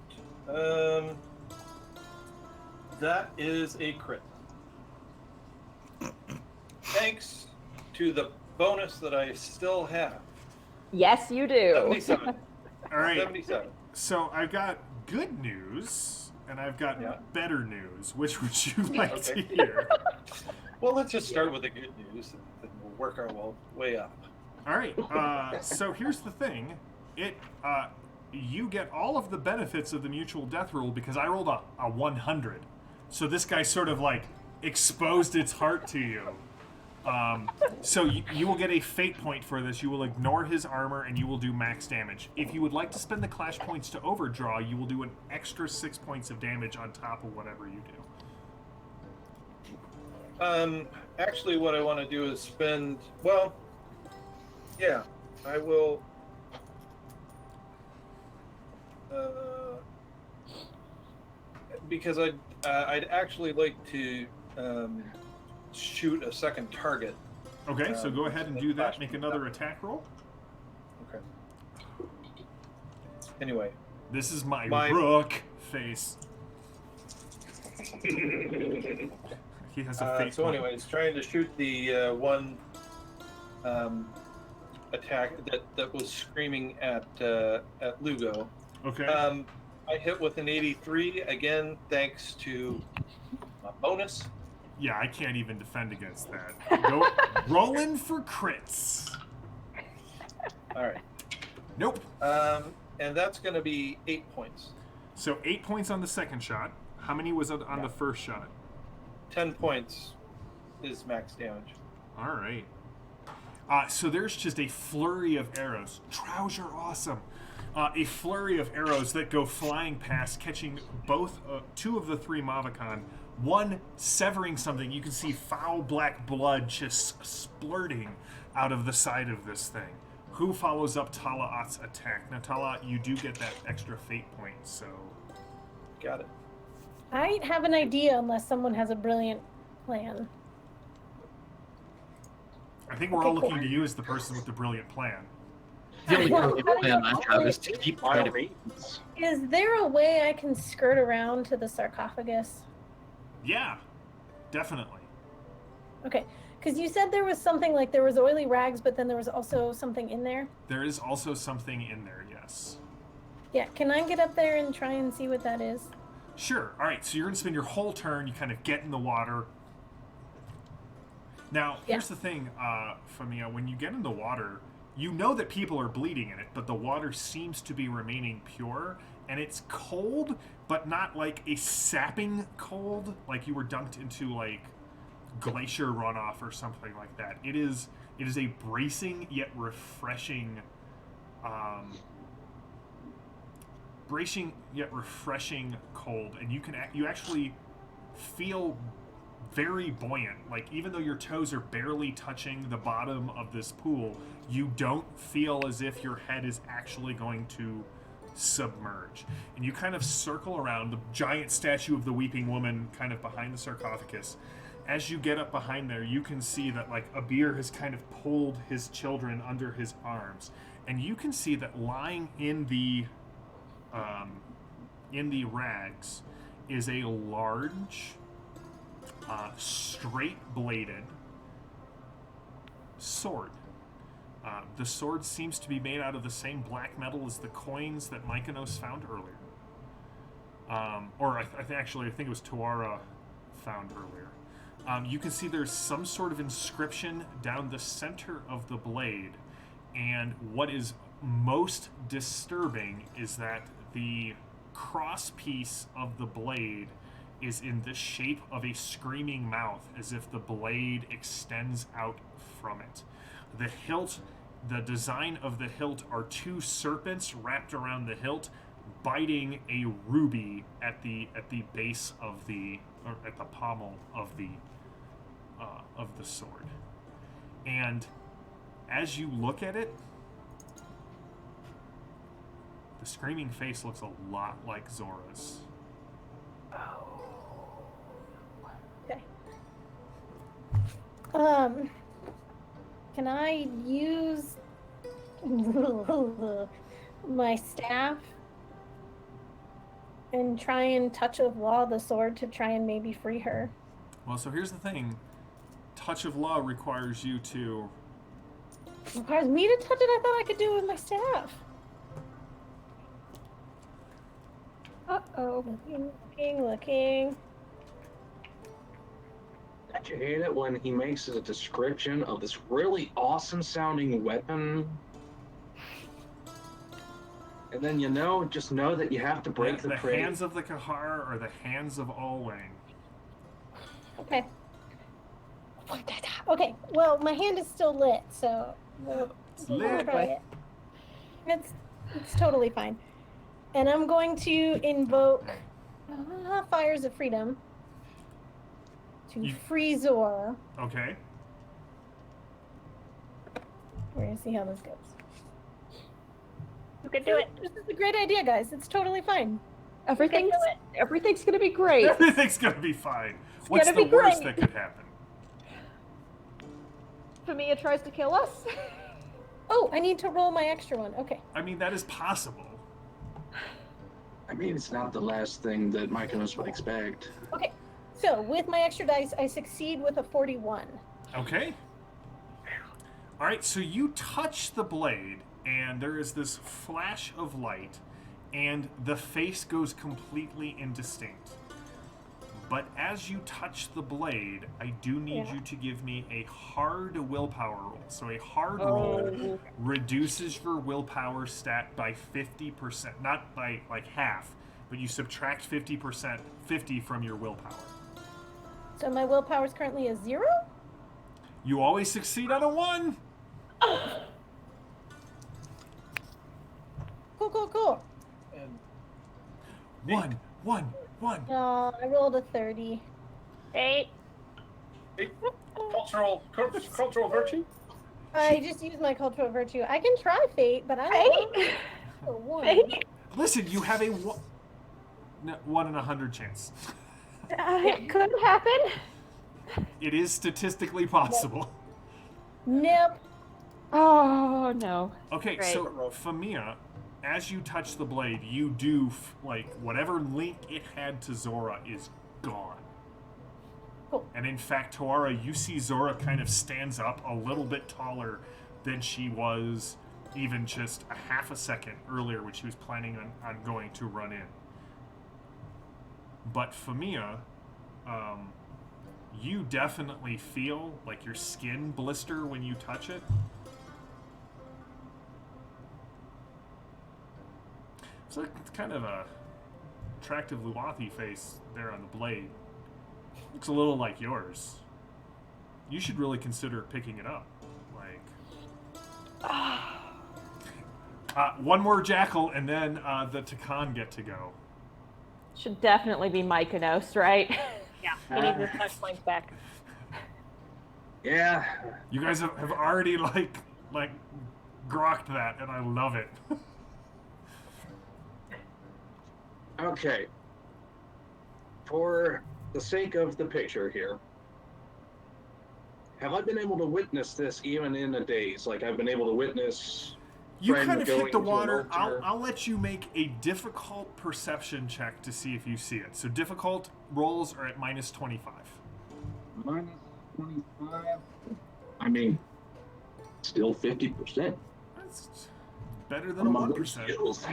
That is a crit. Thanks to the bonus that I still have. Yes, you do. 77. All right. 77. So I've got good news and I've got Yeah. better news. Which would you like to Okay. hear? Well, let's just start with the good news, and we'll work our way up. All right. So here's the thing. You get all of the benefits of the mutual death rule because I rolled a 100. So this guy sort of like exposed its heart to you. So you will get a fate point for this. You will ignore his armor and you will do max damage. If you would like to spend the clash points to overdraw, you will do an extra 6 points of damage on top of whatever you do. Actually, what I want to do is spend. Well, yeah, I will. Because I'd actually like to shoot a second target. Okay, so go ahead and do that. Make another attack roll. Okay. Anyway, This is my My- rook face. He has a fate So, point. anyways, trying to shoot the one attack that was screaming at Lugo. Okay. I hit with an 83 again, thanks to my bonus. Yeah, I can't even defend against that. Go rolling for crits. All right. Nope. And that's going to be 8 points. So 8 points on the second shot. How many was it on the first shot? 10 points is max damage. All right. So there's just a flurry of arrows. Trows are awesome. A flurry of arrows that go flying past, catching both, 2 of the 3 Mavakan. One severing something. You can see foul black blood just splurting out of the side of this thing. Who follows up Talaat's attack? Now, Talaat, you do get that extra fate point, so... Got it. I have an idea unless someone has a brilliant plan. I think we're Okay, all looking cool. to you as the person with the brilliant plan. The only brilliant plan I have is to keep By trying all to means. Is there a way I can skirt around to the sarcophagus? Yeah, definitely. Okay, because you said there was something like there was oily rags, but then there was also something in there. There is also something in there, yes. Yeah, can I get up there and try and see what that is? Sure. All right, so you're going to spend your whole turn. You kind of get in the water. Now, here's the thing, Famia. When you get in the water, you know that people are bleeding in it, but the water seems to be remaining pure, and it's cold, but not like a sapping cold, like you were dunked into like glacier runoff or something like that. It is a bracing yet refreshing, cold, and you actually feel very buoyant. Like, even though your toes are barely touching the bottom of this pool, you don't feel as if your head is actually going to submerge. And you kind of circle around the giant statue of the weeping woman kind of behind the sarcophagus. As you get up behind there, you can see that like Abir has kind of pulled his children under his arms, and you can see that lying in the rags is a large straight-bladed sword. The sword seems to be made out of the same black metal as the coins that Mykonos found earlier. I think it was Tuara found earlier. You can see there's some sort of inscription down the center of the blade, and what is most disturbing is that the cross piece of the blade is in the shape of a screaming mouth, as if the blade extends out from it. The hilt, the design of the hilt are 2 serpents wrapped around the hilt, biting a ruby at the base of or at the pommel of the sword. And as you look at it, the screaming face looks a lot like Zora's. Okay. Can I use my staff and try and touch of law the sword to try and maybe free her? Well, so here's the thing. Touch of law requires you to... Requires me to touch it? I thought I could do it with my staff. Uh-oh. Looking. Don't you hate it when he makes a description of this really awesome sounding weapon? And then just know that you have to break the trade. hands of the Kahar or the hands of Alwang. Okay. Okay, well, my hand is still lit, so we'll lit. try it. It's totally fine. And I'm going to invoke Fires of Freedom to free Zora. Okay. We're going to see how this goes. You can do it. This is a great idea, guys. It's totally fine. Everything's gonna be great. Everything's gonna be fine. What's gonna the be worst great. that could happen? Famia tries to kill us. Oh, I need to roll my extra one. Okay. I mean, that is possible. I mean, it's not the last thing that Mykonos would expect. Okay, so with my extra dice, I succeed with a 41. Okay. All right, so you touch the blade, and there is this flash of light, and the face goes completely indistinct. But as you touch the blade, I do need you to give me a hard willpower roll. So a hard roll reduces your willpower stat by 50%. Not by like half, but you subtract 50%, 50 from your willpower. So my willpower is currently a 0? You always succeed on a 1. Cool. And 1. No, I rolled a 30. 8. cultural virtue. I just used my cultural virtue. I can try fate, but I don't know. For one. Listen, you have a 1 in 100 chance. It could happen. It is statistically possible. Nope. Oh no. Okay, Great. so Famia, as you touch the blade, you do like whatever link it had to Zora is gone. Cool. And in fact, Toara, you see Zora kind of stands up a little bit taller than she was even just a half a second earlier when she was planning on going to run in. But Famia, you definitely feel like your skin blister when you touch it. It's kind of a attractive Luathi face there on the blade. Looks a little like yours. You should really consider picking it up. Like, one more Jackal, and then the Takan get to go. Should definitely be Mykonos, right? Yeah, he needs his touch points back. Yeah. You guys have already like grokked that, and I love it. Okay. For the sake of the picture here, have I been able to witness this even in a daze? Like I've been able to witness. You friend kind of hit going the to an water. altar? I'll let you make a difficult perception check to see if you see it. So difficult rolls are at minus 25. Minus 25. I mean, still 50%. That's better than a Among 1%. those skills.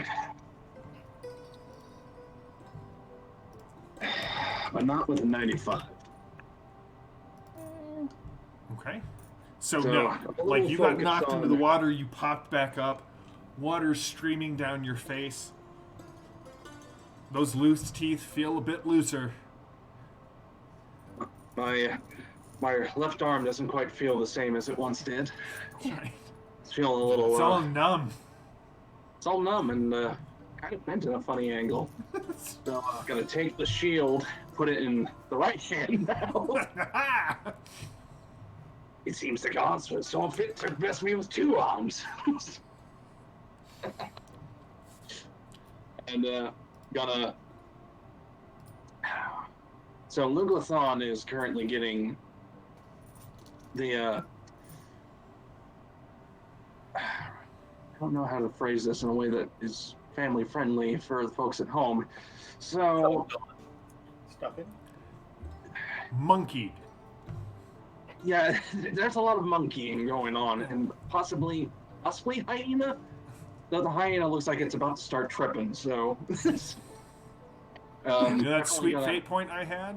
But not with a 95. Okay. So So, no, a little like you got focus knocked into on- the water, you popped back up, water streaming down your face. Those loose teeth feel a bit looser. My left arm doesn't quite feel the same as it once did. Right. It's feeling a little. It's all numb. It's all numb and kind of bent in a funny angle. So I'm gonna take the shield, put it in the right hand now. It seems the gods were so fit to bless me with 2 arms. And gonna. So Luglathon is currently getting the. I don't know how to phrase this in a way that is family friendly for the folks at home. So. Stuffing. Monkeyed. Yeah, there's a lot of monkeying going on, and possibly hyena. Though the hyena looks like it's about to start tripping, so. You know that definitely sweet gonna- fate point I had?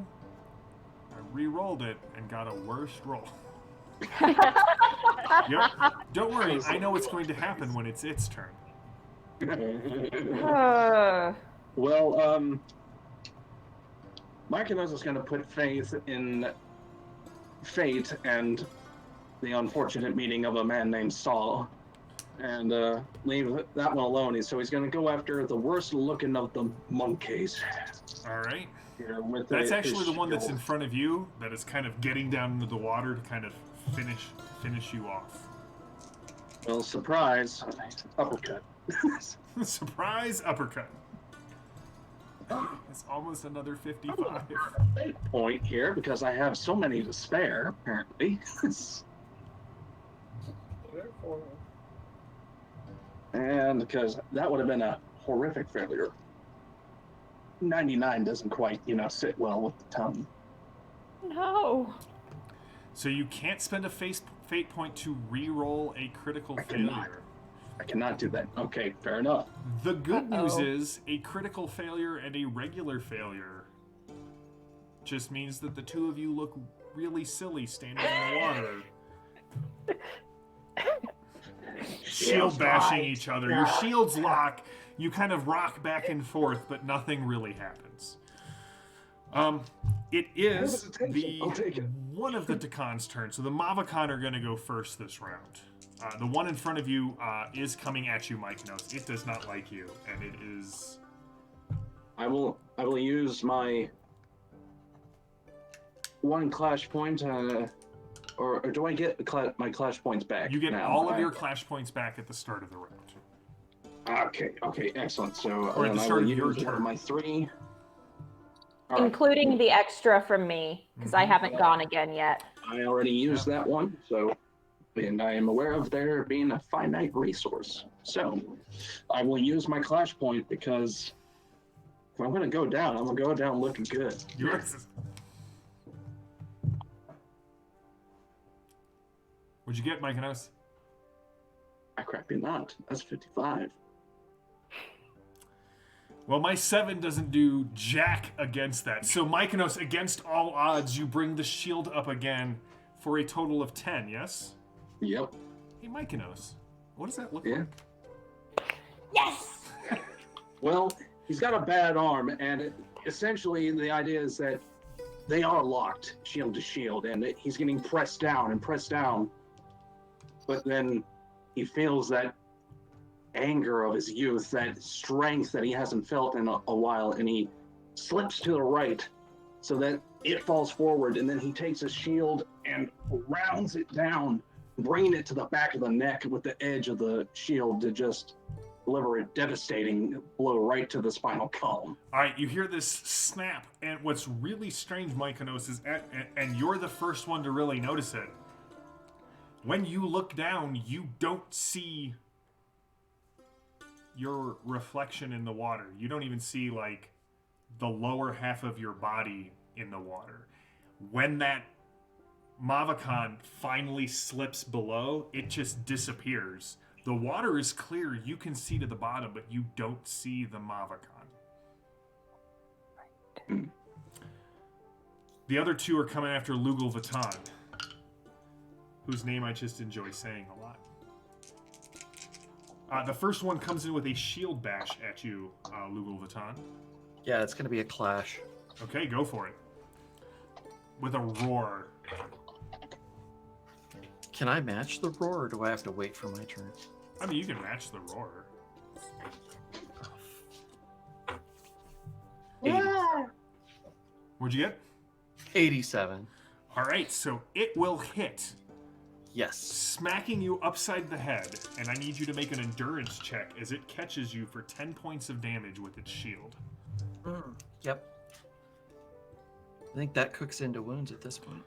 I re-rolled it and got a worse roll. Yep. Don't worry, I know what's going to happen when it's its turn. Well, Mykonos is going to put faith in fate and the unfortunate meeting of a man named Saul, and leave that one alone. So he's going to go after the worst looking of the monkeys. All right. Here with That's his actually the one that's in shield. front of you that is kind of getting down into the water to kind of finish you off. Well, surprise, uppercut. Surprise uppercut. It's almost another 55. Point here because I have so many to spare, apparently. And because that would have been a horrific failure. 99 doesn't quite, sit well with the tongue. No. So you can't spend a fate point to re-roll a critical failure. I cannot do that. Okay, fair enough. The good news Uh-oh. is a critical failure and a regular failure just means that the two of you look really silly standing in the water. Shield bashing each other. Your shields lock. You kind of rock back and forth, but nothing really happens. It is I'll take it. one of the Takan's turn. So the Mavakan are going to go first this round. The one in front of you is coming at you, Mike knows. It does not like you, and it is... I will use my one clash point, or do I get my clash points back? You get now? all of your clash points back at the start of the round. Okay, excellent. So Or at the I start will of your use one turn. of my 3. All right. Including the extra from me, because I haven't gone again yet. I already used that one, and I am aware of there being a finite resource. So I will use my clash point because if I'm going to go down, I'm going to go down looking good. Yours is... What'd you get, Mykonos? I crap you not. That's 55. Well, my 7 doesn't do jack against that. So, Mykonos, against all odds, you bring the shield up again for a total of 10, yes? Yep. Hey, Mykonos, what does that look Yeah. like? Yes! Well, he's got a bad arm, and essentially the idea is that they are locked, shield to shield, and he's getting pressed down. But then he feels that anger of his youth, that strength that he hasn't felt in a while, and he slips to the right so that it falls forward, and then he takes his shield and rounds it down, bringing it to the back of the neck with the edge of the shield to just deliver a devastating blow right to the spinal column. All right, you hear this snap, and what's really strange, Mykonos, is, and you're the first one to really notice it, when you look down, you don't see your reflection in the water. You don't even see, like, the lower half of your body in the water. When that Mavakan finally slips below, it just disappears. The water is clear. You can see to the bottom, but you don't see the Mavakan. The other two are coming after Lugal Vatan, whose name I just enjoy saying a lot. The first one comes in with a shield bash at you, Lugal Vatan. Yeah, it's going to be a clash. Okay, go for it. With a roar. Can I match the roar, or do I have to wait for my turn? I mean, you can match the roar. 80. What'd you get? 87. All right, so it will hit, Yes. smacking you upside the head, and I need you to make an endurance check as it catches you for 10 points of damage with its shield. Yep. I think that cooks into wounds at this point.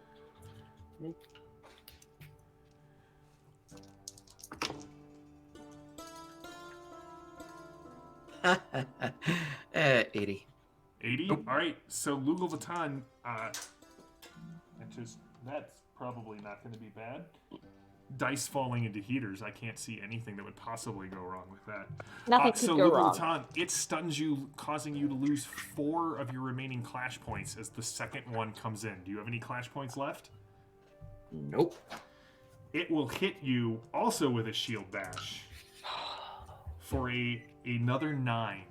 80. 80? Nope. All right, so Lugal Vatan, that's probably not going to be bad. Dice falling into heaters. I can't see anything that would possibly go wrong with that. Nothing could so go Lugal wrong. Vatan, it stuns you, causing you to lose 4 of your remaining clash points as the second one comes in. Do you have any clash points left? Nope. It will hit you also with a shield bash for another 9.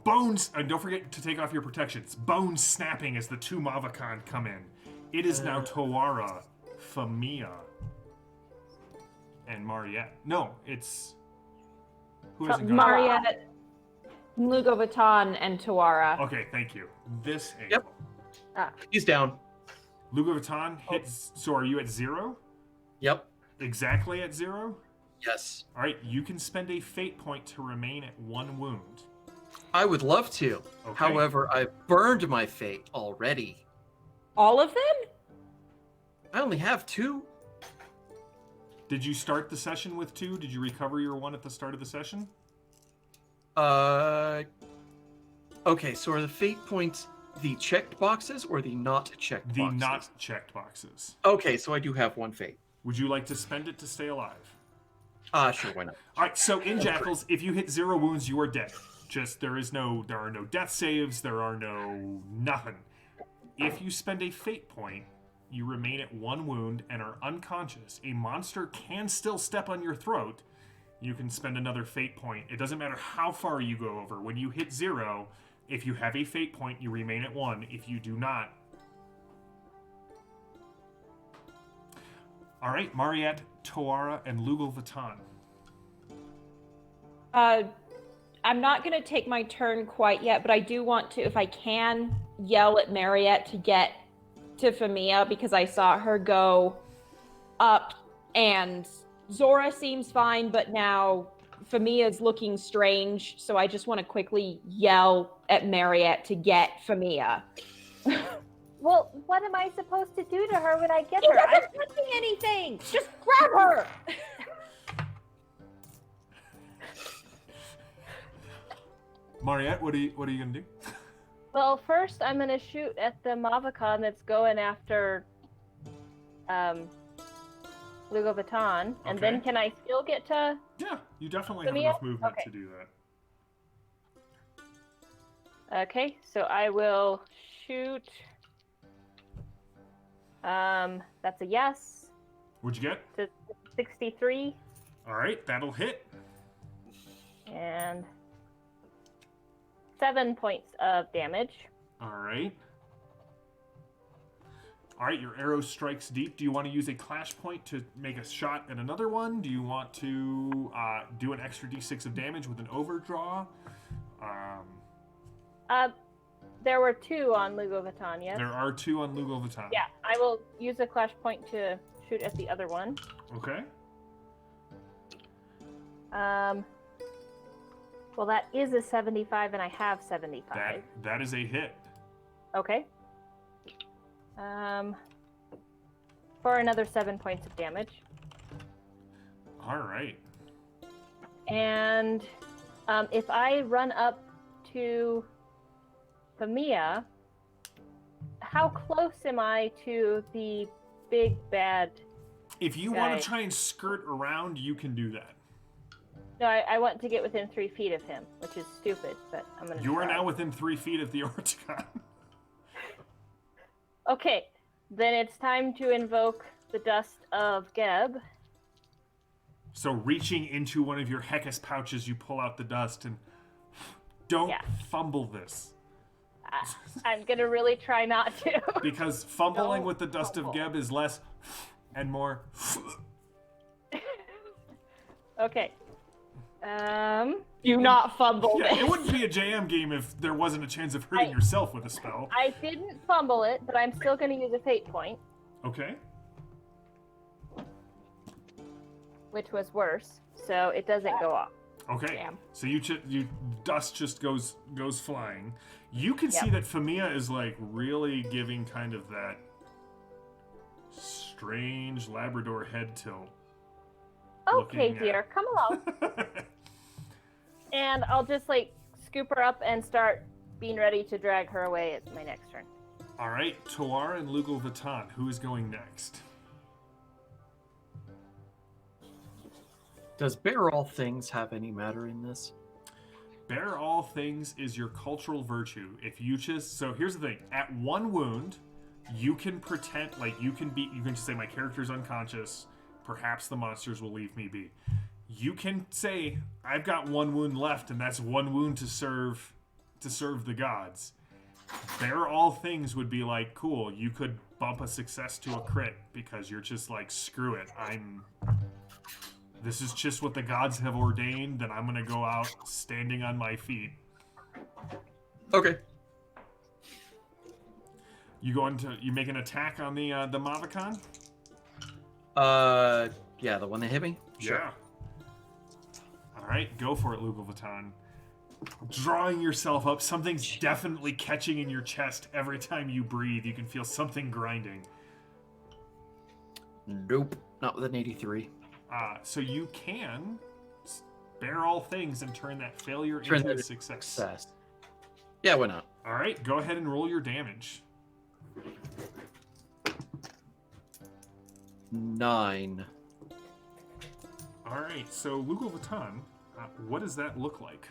Bones, and don't forget to take off your protections. Bones snapping as the 2 Mavakan come in. It is now Tawara, Famia, and Mariette. No, it's... Who hasn't gone? Mariette, Lugal Vatan, and Tawara. Okay, thank you. This Yep. angle. He's down. Lugal Vatan hits... So are you at 0? Yep. Exactly at 0? Yes. All right, you can spend a fate point to remain at 1 wound. I would love to. Okay. However, I burned my fate already. All of them? I only have 2. Did you start the session with 2? Did you recover your 1 at the start of the session? Okay, so are the fate points the checked boxes or the not checked The boxes? not checked boxes. Okay, so I do have one fate. Would you like to spend it to stay alive? Sure, why not? All right. So in Jackals, if you hit 0 wounds, you are dead. Just there are no death saves. There are no nothing. If you spend a fate point, you remain at 1 wound and are unconscious. A monster can still step on your throat. You can spend another fate point. It doesn't matter how far you go over. When you hit 0, if you have a fate point, you remain at 1. If you do not... All right, Mariette, Toara, and Lugal Vatan. I'm not going to take my turn quite yet, but I do want to, if I can, yell at Mariette to get to Famia because I saw her go up and Zora seems fine, but now Famia's looking strange, so I just want to quickly yell at Mariette to get Famia. Well, what am I supposed to do to her when I get She her? wasn't touching anything! Just grab her! Mariette, what are you gonna do? Well, first I'm gonna shoot at the Mavacon that's going after Lugo Baton, and then Okay. can I still get to? Yeah, you definitely have Famia? enough movement Okay. to do that. Okay, so I will shoot. That's a yes. What'd you get? To 63 All right, that'll hit. and 7 points of damage. All right. All right, your arrow strikes deep. Do you want to use a clash point to make a shot at another one? Do you want to do an extra d6 of damage with an overdraw? There were 2 on Lugo Baton, yes? There are 2 on Lugal Vatan. Yeah, I will use a clash point to shoot at the other one. Okay. Well, that is a 75, and I have 75. That is a hit. Okay. For another 7 points of damage. All right. And if I run up to Famia, how close am I to the big bad? If you Okay. want to try and skirt around, you can do that. No, I want to get within 3 feet of him, which is stupid, but I'm gonna. You are try. now within 3 feet of the Ortagon. Okay, then it's time to invoke the dust of Geb. So reaching into one of your Heckus pouches, you pull out the dust and don't Yeah. fumble this. I'm gonna really try not to. Because fumbling Don't with the dust fumble. of Geb is less and more. Okay. Do not fumble Yeah, this. it wouldn't be a JM game if there wasn't a chance of hurting yourself with a spell. I didn't fumble it, but I'm still gonna use a fate point, Okay. which was worse, so it doesn't go off. Okay. Damn. So you dust just goes flying. You can see Yep. that Famia is like really giving kind of that strange Labrador head tilt. Okay, Looking at- dear, come along. And I'll just like scoop her up and start being ready to drag her away at my next turn. All right, Toar and Lugal Vatan, who is going next? Does bear all things have any matter in this? Bear all things is your cultural virtue. If you just here's the thing: at 1 wound, you can pretend like you can just say my character's unconscious. Perhaps the monsters will leave me be. You can say I've got 1 wound left, and that's 1 wound to serve the gods. Bear all things would be like cool. You could bump a success to a crit because you're just like screw it. This is just what the gods have ordained, and I'm gonna go out standing on my feet. Okay. You make an attack on the Mavacon? Yeah, the one that hit me? Yeah. Alright, go for it, Lugal Vatan. Drawing yourself up, something's definitely catching in your chest every time you breathe. You can feel something grinding. Nope. Not with an 83. So you can bear all things and turn that failure Turn into that a into success. Yeah, why not? All right, go ahead and roll your damage. 9. All right, so Lugo Vuitton, what does that look like?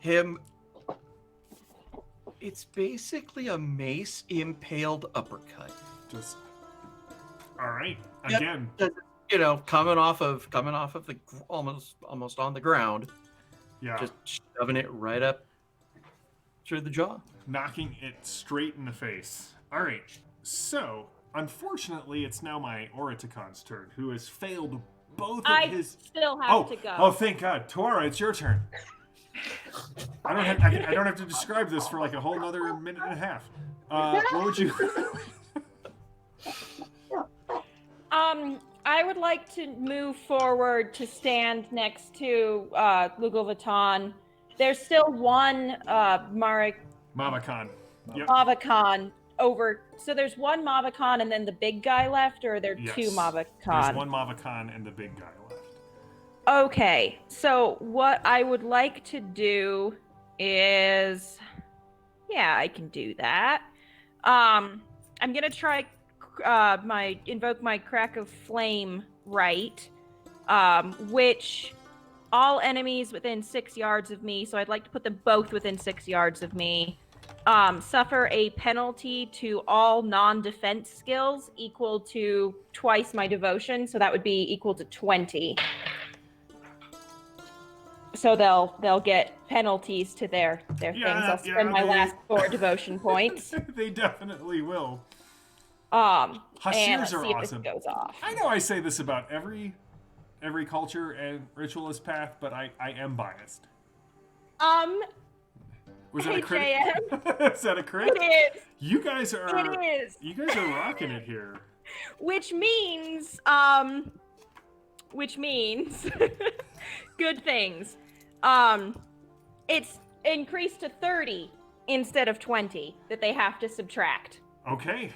Him. It's basically a mace impaled uppercut. Just all right. Yep. Again, You know, coming off of the almost on the ground, yeah, just shoving it right up through the jaw. knocking it straight in the face. All right. So, unfortunately, it's now my Oraticon's turn, who has failed both of I his. still have to go. Oh, thank God, Tuara, it's your turn. I don't have to describe this for like a whole nother minute and a half. What would you? I would like to move forward to stand next to Lugo Vuitton. There's still one Mavacon. Yep. Mavacon over. So there's one Mavacon and then the big guy left, or are there Yes. two Mavacon? There's one Mavacon and the big guy left. Okay, so what I would like to do is, yeah, I can do that. I'm gonna try invoke my crack of flame right, which all enemies within 6 yards of me. So I'd like to put them both within 6 yards of me. Suffer a penalty to all non-defense skills equal to twice my devotion. So that would be equal to 20. So they'll get penalties to their things. I'll spend my last 4 devotion points. They definitely will. And Hasirs let's are see if awesome. this goes off. I know I say this about every culture and ritualist path, but I am biased. Was that a crit? JM. Is that a crit? It is. You guys are. It is. You guys are rocking it here. Which means good things. It's increased to 30 instead of 20 that they have to subtract. Okay.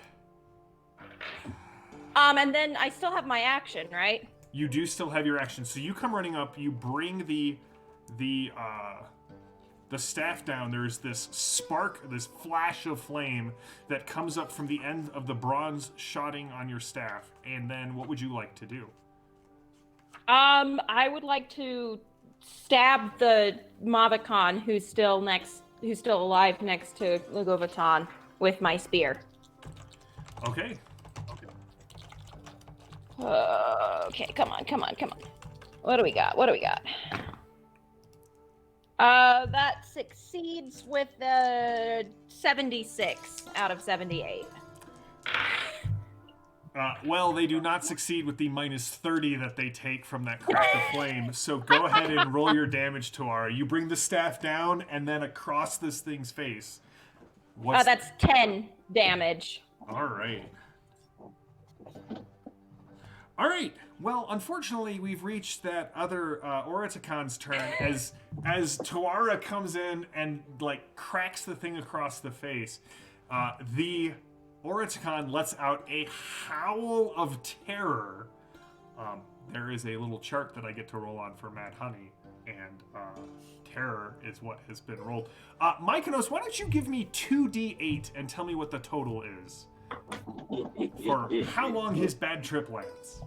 And then I still have my action, right? You do still have your action, so you come running up. You bring the staff down. There's this spark, this flash of flame that comes up from the end of the bronze shotting on your staff. And then, what would you like to do? I would like to stab the Mavacon who's still alive next to Lugo Vuitton with my spear. Okay. Okay, come on. What do we got? That succeeds with 76 out of 78. Well, they do not succeed with the minus 30 that they take from that crack of flame. So go ahead and roll your damage, Tuara. You bring the staff down and then across this thing's face. That's 10 damage. All right. Well, unfortunately, we've reached that other Oraticon's turn as Tuara comes in and like cracks the thing across the face. The Oraticon lets out a howl of terror. There is a little chart that I get to roll on for Mad Honey, and terror is what has been rolled. Mykonos, why don't you give me 2d8 and tell me what the total is for how long his bad trip lasts.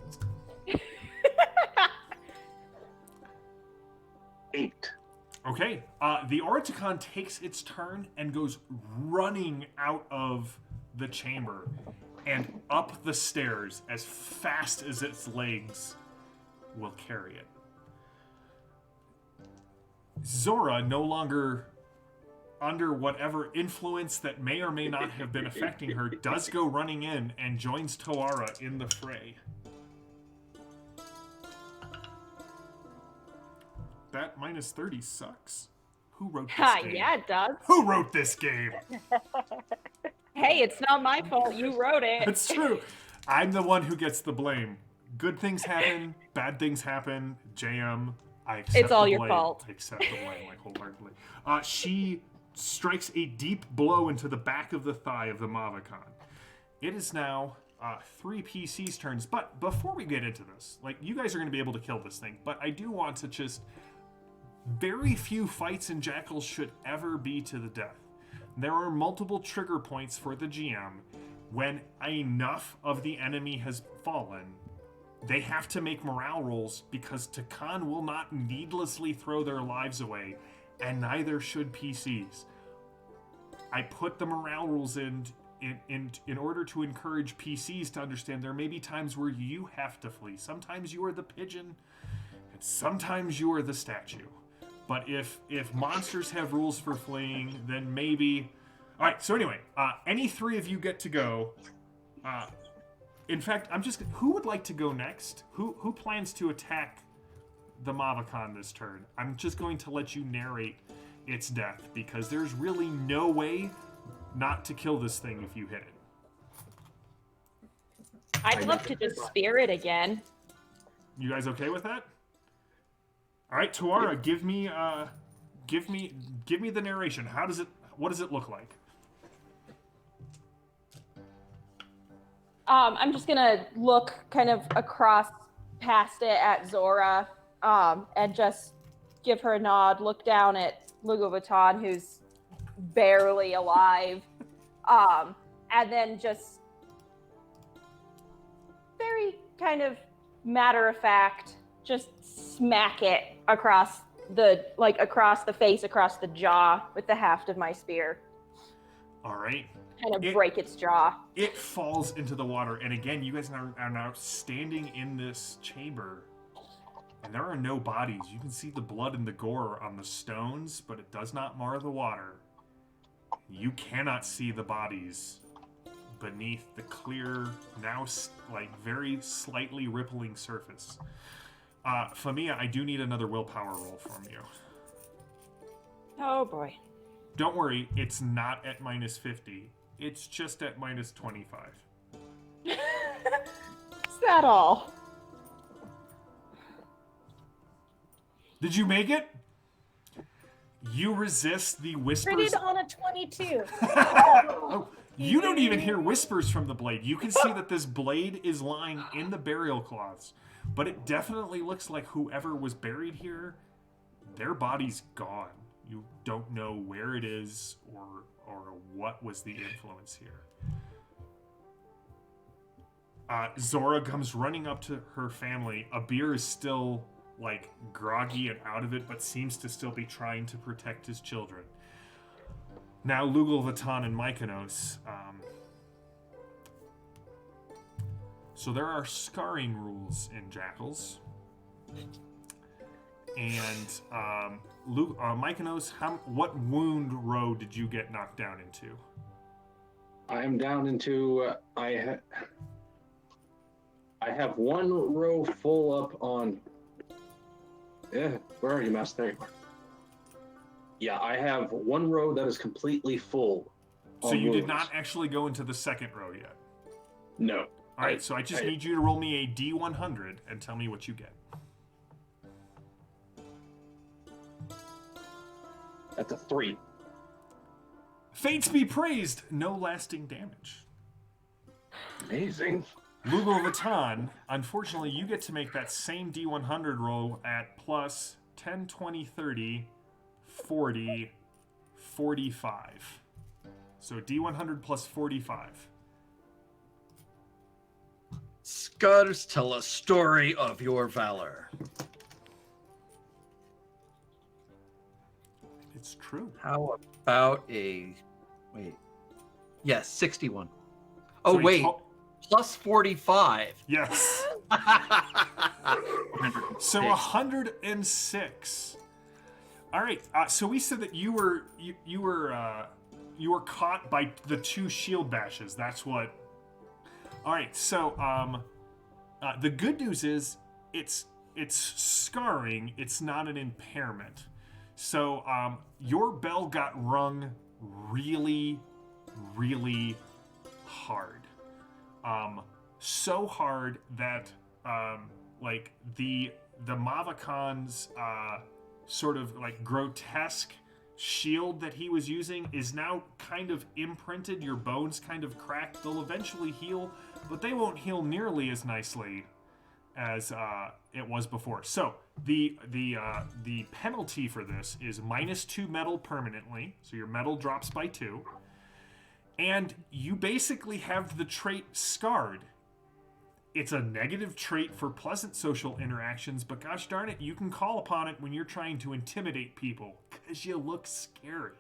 8. Okay, the Oraticon takes its turn and goes running out of the chamber and up the stairs as fast as its legs will carry it. Zora, no longer under whatever influence that may or may not have been affecting her, does go running in and joins Tuara in the fray. That minus 30 sucks. Who wrote this game? Yeah, it does. Who wrote this game? Hey, it's not my fault. You wrote it. That's true. I'm the one who gets the blame. Good things happen, bad things happen. JM, I accept It's all the your blame. fault. I accept the blame, like, wholeheartedly. She strikes a deep blow into the back of the thigh of the Mavacon. It is now 3 PCs turns. But before we get into this, like, you guys are going to be able to kill this thing, but I do want to just... Very few fights in Jackals should ever be to the death. There are multiple trigger points for the GM. When enough of the enemy has fallen, they have to make morale rolls, because Takan will not needlessly throw their lives away, and neither should PCs. I put the morale rules in order to encourage PCs to understand there may be times where you have to flee. Sometimes you are the pigeon, and sometimes you are the statue. But if monsters have rules for fleeing, then maybe... All right, so anyway, any 3 of you get to go. In fact, who would like to go next? Who plans to attack the Mavakan this turn? I'm just going to let you narrate its death, because there's really no way not to kill this thing if you hit it. I'd love to just spear it again. You guys okay with that? All right, Tuara, give me the narration. What does it look like? I'm just gonna look kind of across past it at Zora, and just give her a nod, look down at Lugo Vuitton, who's barely alive, and then just very kind of matter of fact, just smack it across the face, across the jaw with the haft of my spear. All right. Kind of break its jaw. It falls into the water, and again, you guys are now standing in this chamber, and there are no bodies. You can see the blood and the gore on the stones, but it does not mar the water. You cannot see the bodies beneath the clear, now like very slightly rippling surface. Famia, I do need another willpower roll from you. Oh boy. Don't worry, it's not at minus 50. It's just at minus 25. Is that all? Did you make it? You resist the whispers. Critted on a 22. Oh, you don't even hear whispers from the blade. You can see that this blade is lying in the burial cloths, but it definitely looks like whoever was buried here, their body's gone. You don't know where it is or what was the influence here. Zora comes running up to her family. Abir is still like groggy and out of it, but seems to still be trying to protect his children. Now Lugal, Vatan, and Mykonos. So there are scarring rules in Jackals. And Mykonos, what wound row did you get knocked down into? I am down into. I have one row full up on. Yeah, where are you, Master? Yeah, I have one row that is completely full. So you did not actually go into the second row yet? No. All right, so I just need you to roll me a D100 and tell me what you get. That's a 3. Fates be praised! No lasting damage. Amazing. Lugal Vatan, unfortunately, you get to make that same D100 roll at plus 10, 20, 30, 40, 45. So D100 plus 45. Scars tell a story of your valor. It's true. How about a... Wait. Yes, 61. Oh, So wait. Plus 45. Yes. So 106. All right. So we said that you were caught by the 2 shield bashes. That's what. All right. So the good news is it's scarring. It's not an impairment. So your bell got rung really, really hard. So hard that like the Mavakan's sort of like grotesque shield that he was using is now kind of imprinted. Your bones kind of cracked. They'll eventually heal, but they won't heal nearly as nicely as it was before. So the penalty for this is -2 metal permanently. So your metal drops by 2. And you basically have the trait scarred. It's a negative trait for pleasant social interactions, but gosh darn it, you can call upon it when you're trying to intimidate people, because you look scary.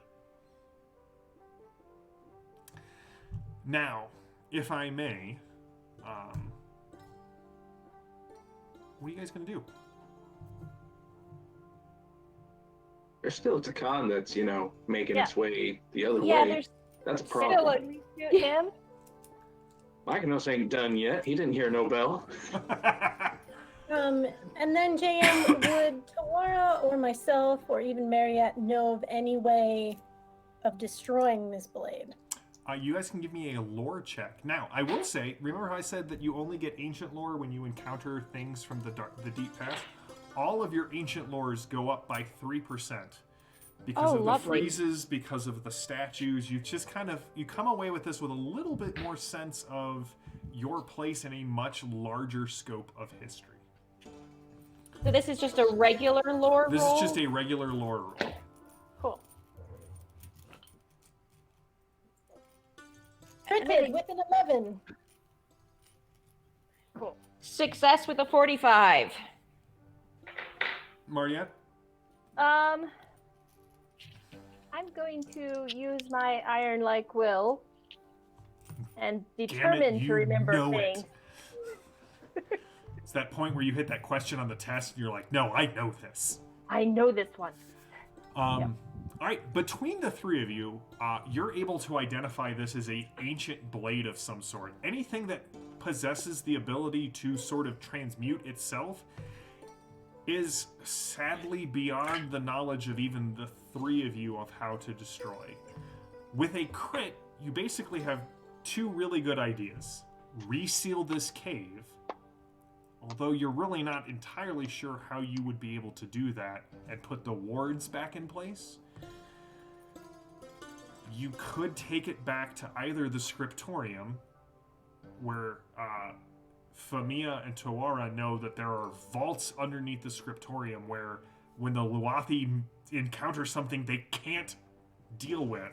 Now, if I may, what are you guys going to do? There's still Takan that's, making its way the other Yeah, way. there's That's a still problem. him. Mykonos ain't done yet. He didn't hear no bell. And then JM, would Tawara or myself or even Mariette know of any way of destroying this blade? You guys can give me a lore check. Now, I will say, remember how I said that you only get ancient lore when you encounter things from the deep past? All of your ancient lores go up by 3%. Because of lovely. the freezes, because of the statues, you just you come away with this with a little bit more sense of your place in a much larger scope of history. So this is just a regular lore This roll? is just a regular lore roll. Cool. Critted with an 11. Cool. Success with a 45. Mariette? I'm going to use my iron-like will and Damn it, determine to you remember know things. it. It's that point where you hit that question on the test and you're like, no, I know this. I know this one. All right, between the three of you, you're able to identify this as a ancient blade of some sort. Anything that possesses the ability to sort of transmute itself is sadly beyond the knowledge of even the three of you of how to destroy. With a crit, you basically have two really good ideas. Reseal this cave, although you're really not entirely sure how you would be able to do that and put the wards back in place. You could take it back to either the scriptorium, where Famia and Tawara know that there are vaults underneath the scriptorium where when the Luathi encounter something they can't deal with,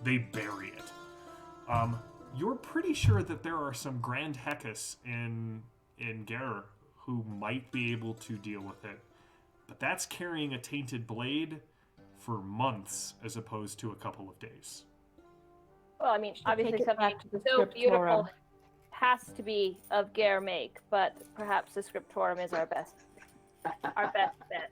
they bury it. You're pretty sure that there are some Grand Heckus in Ger who might be able to deal with it, but that's carrying a tainted blade for months as opposed to a couple of days. Well, I mean, Should obviously take it something back to the so beautiful Scriptorum. has to be of Gare make, but perhaps the Scriptorum is our best bet.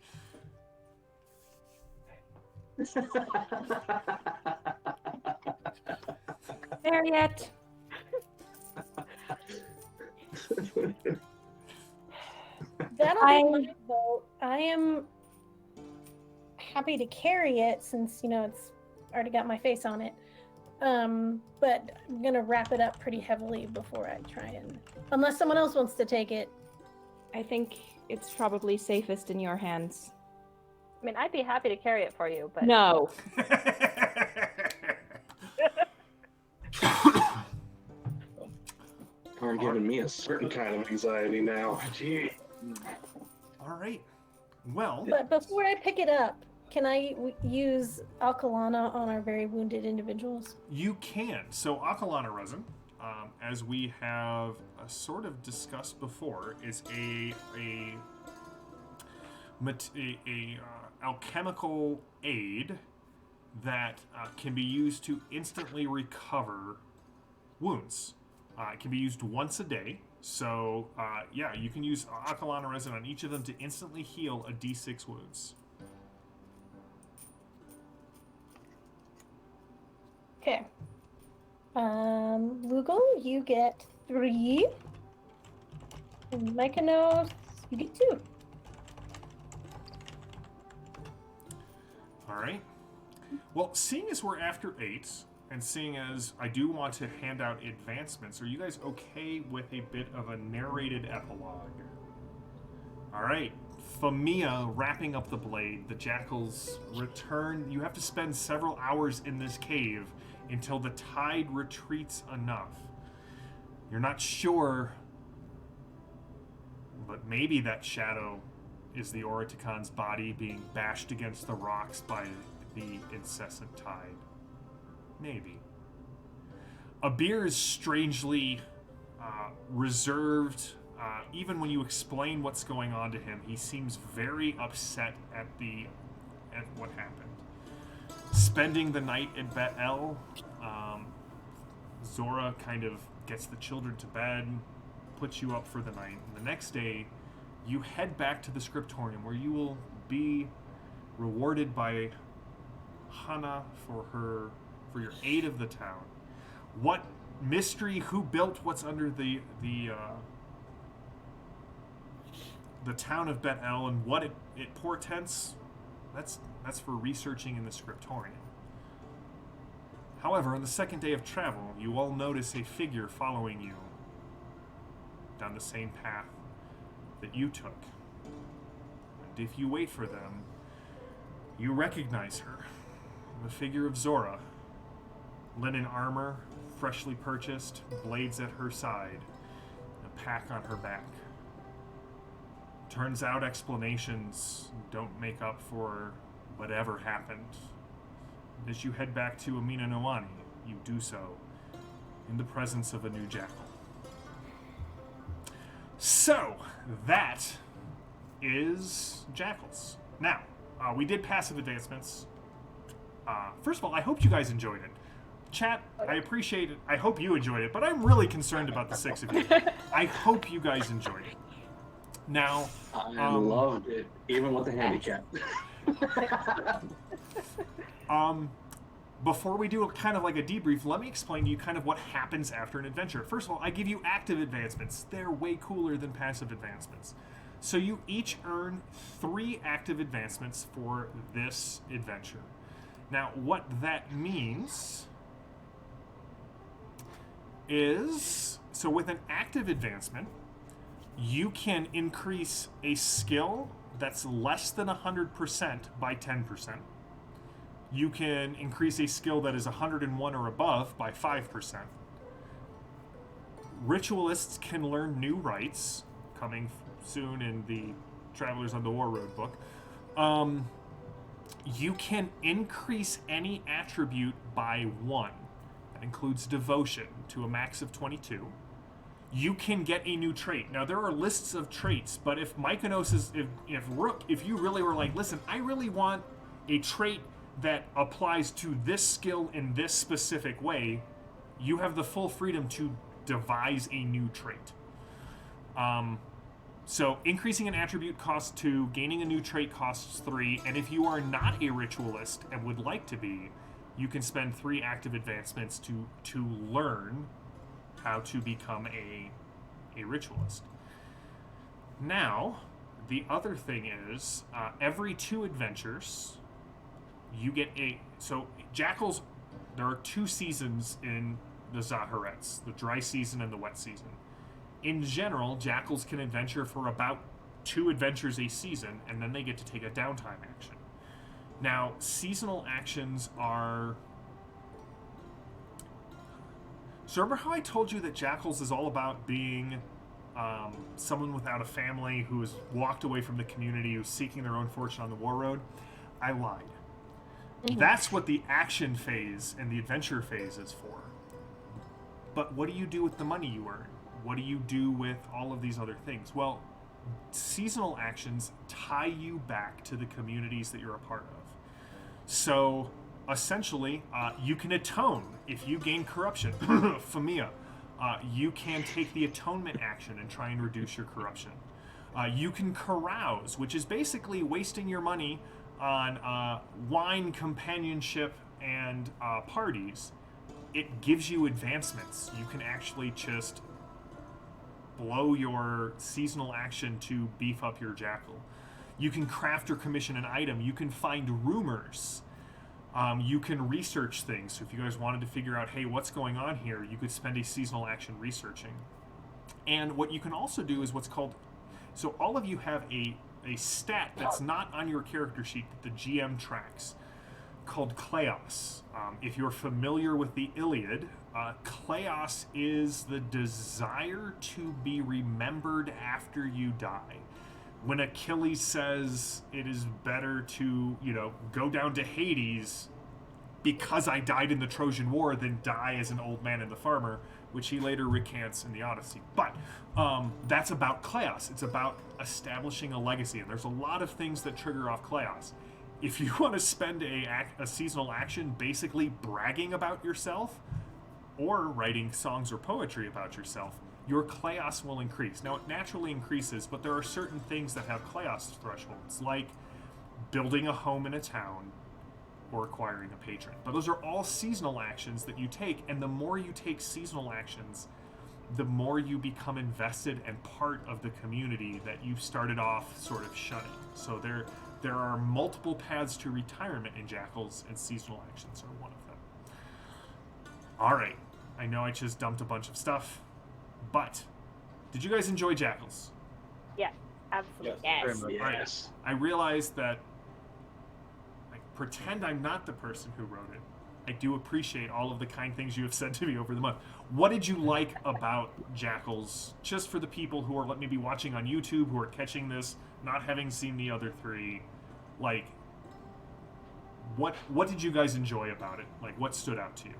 Mariette. That'll be my vote. I am happy to carry it since, it's already got my face on it. But I'm gonna wrap it up pretty heavily before I try and, unless someone else wants to take it. I think it's probably safest in your hands. I mean, I'd be happy to carry it for you, but No. You're giving me a certain kind of anxiety now. Gee. All right. Well, But before I pick it up, can I use Alkalana on our very wounded individuals? you can. So Akalana resin, as we have sort of discussed before, is a alchemical aid that can be used to instantly recover wounds. It can be used once a day. So, yeah, you can use Akalana resin on each of them to instantly heal a d6 wounds. Okay. Lugal, you get 3. And Mykonos, you get 2. All right. Well, seeing as we're after 8, and seeing as I do want to hand out advancements, are you guys okay with a bit of a narrated epilogue? All right. Famia wrapping up the blade, the jackals return. You have to spend several hours in this cave until the tide retreats enough. You're not sure, but maybe that shadow is the Oraticon's body being bashed against the rocks by the incessant tide. Maybe. Abir is strangely reserved. Even when you explain what's going on to him, he seems very upset at what happened. Spending the night in Bet El, Zora kind of gets the children to bed, puts you up for the night. And the next day, you head back to the scriptorium where you will be rewarded by Hana for your aid of the town. What mystery, who built what's under the town of Bet El and what it portends, that's for researching in the scriptorium. However, on the second day of travel, you all notice a figure following you down the same path that you took. And if you wait for them, you recognize her, the figure of Zora. Linen armor, freshly purchased, blades at her side, a pack on her back. Turns out explanations don't make up for whatever happened. As you head back to Amina Nawani, you do so in the presence of a new jackal. So, that is Jackals. Now, we did passive advancements. First of all, I hope you guys enjoyed it. Chat, I appreciate it. I hope you enjoyed it, but I'm really concerned about the 6 of you. I hope you guys enjoyed it. Now, I loved it, even with the handicap. Before we do kind of like a debrief, let me explain to you kind of what happens after an adventure. First of all, I give you active advancements. They're way cooler than passive advancements. So you each earn 3 active advancements for this adventure. Now, what that means is, so with an active advancement, you can increase a skill that's less than 100% by 10%. You can increase a skill that is 101 or above by 5%. Ritualists can learn new rites, coming soon in the Travelers on the War Road book. You can increase any attribute by 1. That includes devotion to a max of 22. You can get a new trait. Now, there are lists of traits, but if Mykonos is, if Rook, if you really were like, listen, I really want a trait that applies to this skill in this specific way, you have the full freedom to devise a new trait. So increasing an attribute costs 2, gaining a new trait costs 3, and if you are not a ritualist and would like to be, you can spend 3 active advancements to learn how to become a ritualist. Now, the other thing is, every 2 adventures, you get so Jackals, there are 2 seasons in the Zaharets, the dry season and the wet season. In general, Jackals can adventure for about 2 adventures a season, and then they get to take a downtime action. Now, seasonal actions are... So remember how I told you that Jackals is all about being someone without a family who has walked away from the community, who's seeking their own fortune on the war road? I lied. Mm-hmm. That's what the action phase and the adventure phase is for. But what do you do with the money you earn? What do you do with all of these other things? Well, seasonal actions tie you back to the communities that you're a part of. So, essentially, you can atone if you gain corruption. Famia. You can take the atonement action and try and reduce your corruption. You can carouse, which is basically wasting your money on wine, companionship, and parties. It gives you advancements. You can actually just blow your seasonal action to beef up your jackal. You can craft or commission an item. You can find rumors. You can research things. So if you guys wanted to figure out, hey, what's going on here, you could spend a seasonal action researching. And what you can also do is what's called, so all of you have a a stat that's not on your character sheet that the GM tracks called Kleos. If you're familiar with the Iliad, Kleos is the desire to be remembered after you die. When Achilles says it is better to, go down to Hades because I died in the Trojan War than die as an old man and the farmer, which he later recants in the Odyssey. But that's about Kleos. It's about establishing a legacy, and there's a lot of things that trigger off Kleos. If you want to spend a seasonal action basically bragging about yourself or writing songs or poetry about yourself, your Kleos will increase. Now, it naturally increases, but there are certain things that have Kleos thresholds, like building a home in a town or acquiring a patron. But those are all seasonal actions that you take, and the more you take seasonal actions, the more you become invested and part of the community that you started off sort of shunning. So there are multiple paths to retirement in Jackals, and seasonal actions are one of them. All right, I know I just dumped a bunch of stuff, but did you guys enjoy Jackals? Yes, absolutely. Yes. Yes. Yes. I realized that, pretend I'm not the person who wrote it. I do appreciate all of the kind things you have said to me over the month. What did you like about Jackals, just for the people who are maybe watching on YouTube, who are catching this, not having seen the other three? Like, what did you guys enjoy about it? Like, what stood out to you?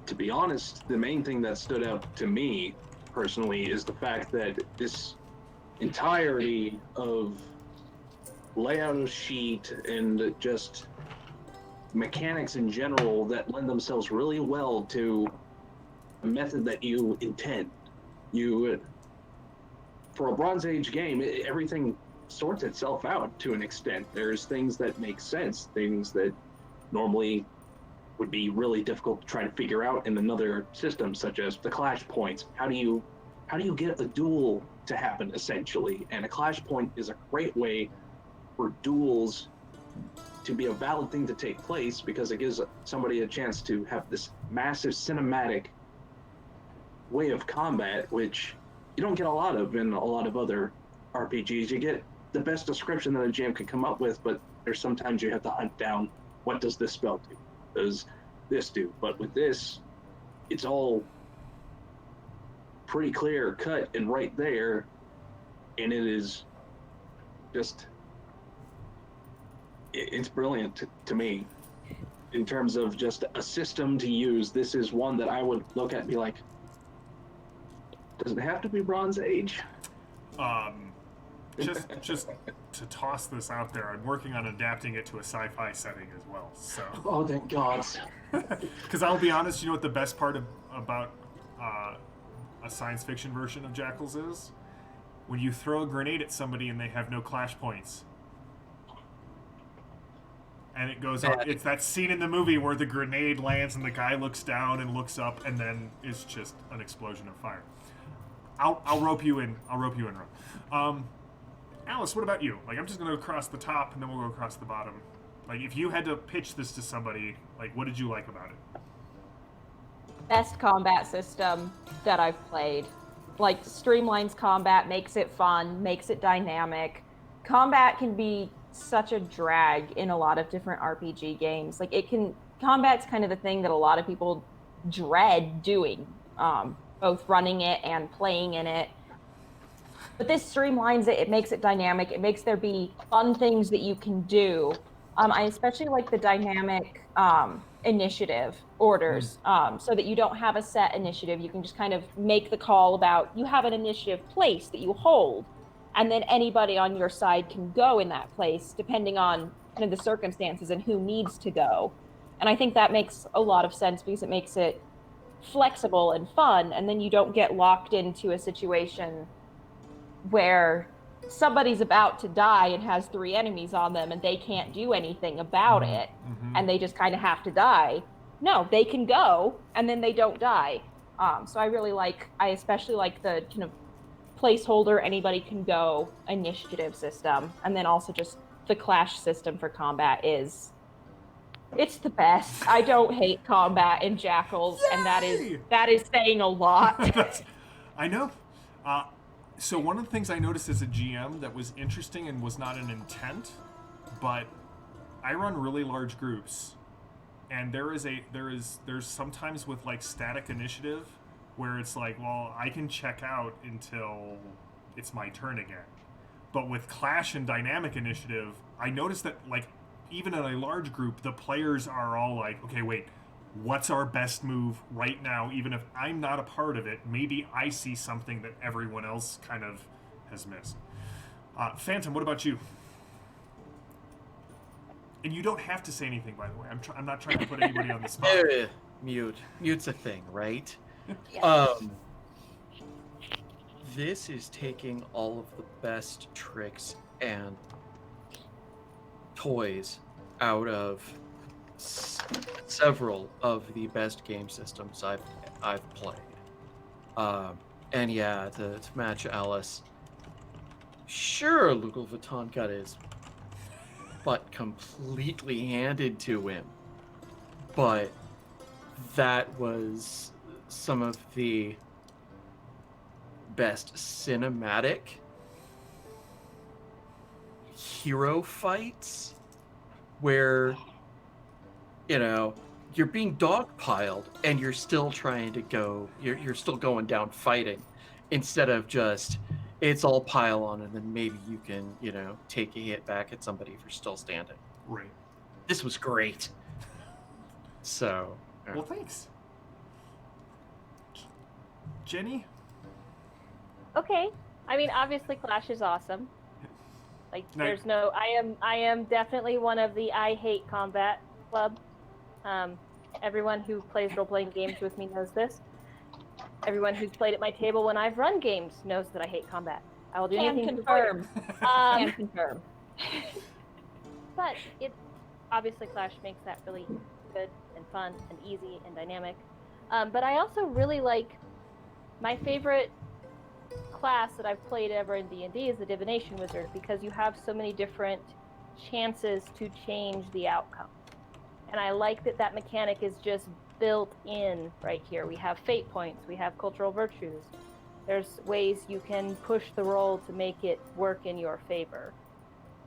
To be honest, the main thing that stood out to me personally is the fact that this entirety of layout of sheet and just mechanics in general that lend themselves really well to a method that you intend. For a Bronze Age game, everything sorts itself out to an extent. There's things that make sense, things that normally would be really difficult to try to figure out in another system, such as the clash points. How do you get a duel to happen, essentially? And a clash point is a great way for duels to be a valid thing to take place, because it gives somebody a chance to have this massive cinematic way of combat, which you don't get a lot of in a lot of other RPGs. You get the best description that a GM can come up with, but there's sometimes you have to hunt down, what does this spell do? Does this do? But with this, it's all pretty clear cut and right there, and it is just, it's brilliant to me in terms of just a system to use. This is one that I would look at and be like, does it have to be Bronze Age? Just to toss this out there, I'm working on adapting it to a sci-fi setting as well. So, Oh, thank God. because I'll be honest, you know what the best part about a science fiction version of Jackals is? When you throw a grenade at somebody and they have no clash points. And it goes up. It's that scene in the movie where the grenade lands and the guy looks down and looks up, and then it's just an explosion of fire. I'll rope you in. Ro. Alice, what about you? Like, I'm just gonna go across the top, and then we'll go across the bottom. Like, if you had to pitch this to somebody, like, what did you like about it? Best combat system that I've played. Like, streamlines combat, makes it fun, makes it dynamic. Combat can be such a drag in a lot of different RPG games. Like, combat's kind of the thing that a lot of people dread doing, both running it and playing in it. But this streamlines it, it makes it dynamic, it makes there be fun things that you can do. I especially like the dynamic initiative orders, so that you don't have a set initiative. You can just kind of make the call about, you have an initiative place that you hold, and then anybody on your side can go in that place, depending on kind of the circumstances and who needs to go. And I think that makes a lot of sense, because it makes it flexible and fun, and then you don't get locked into a situation where somebody's about to die and has 3 enemies on them and they can't do anything about it, and they just kind of have to die. No, they can go and then they don't die. So I especially like the kind of placeholder, anybody can go initiative system. And then also just the clash system for combat it's the best. I don't hate combat in Jackals. Yay! And that is saying a lot. I know. So one of the things I noticed as a GM that was interesting and was not an intent, but I run really large groups, and there's sometimes with like static initiative where it's like, well, I can check out until it's my turn again. But with clash and dynamic initiative, I noticed that like even in a large group, the players are all like, okay, wait, what's our best move right now? Even if I'm not a part of it, maybe I see something that everyone else kind of has missed. Phantom, what about you? And you don't have to say anything, by the way. I'm not trying to put anybody on the spot. Mute. Mute's a thing, right? Yeah. This is taking all of the best tricks and toys out of several of the best game systems I've played. And yeah, to match Alice, sure, Lugal Vuitton got his butt completely handed to him, but that was some of the best cinematic hero fights where, you know, you're being dogpiled and you're still trying to go, you're still going down fighting, instead of just it's all pile on and then maybe you can, you know, take a hit back at somebody if you're still standing. Right. This was great. So Well, thanks. Jenny? Okay. I mean, obviously, Clash is awesome. Like, No. there's no. I am definitely one of the I hate combat club. Everyone who plays role-playing games with me knows this. Everyone who's played at my table when I've run games knows that I hate combat. I will do Can anything to avoid confirm. it. Can confirm. But it obviously Clash makes that really good and fun and easy and dynamic. But I also really like my favorite class that I've played ever in D&D is the Divination Wizard, because you have so many different chances to change the outcome. And I like that mechanic is just built in right here. We have fate points, we have cultural virtues. There's ways you can push the roll to make it work in your favor.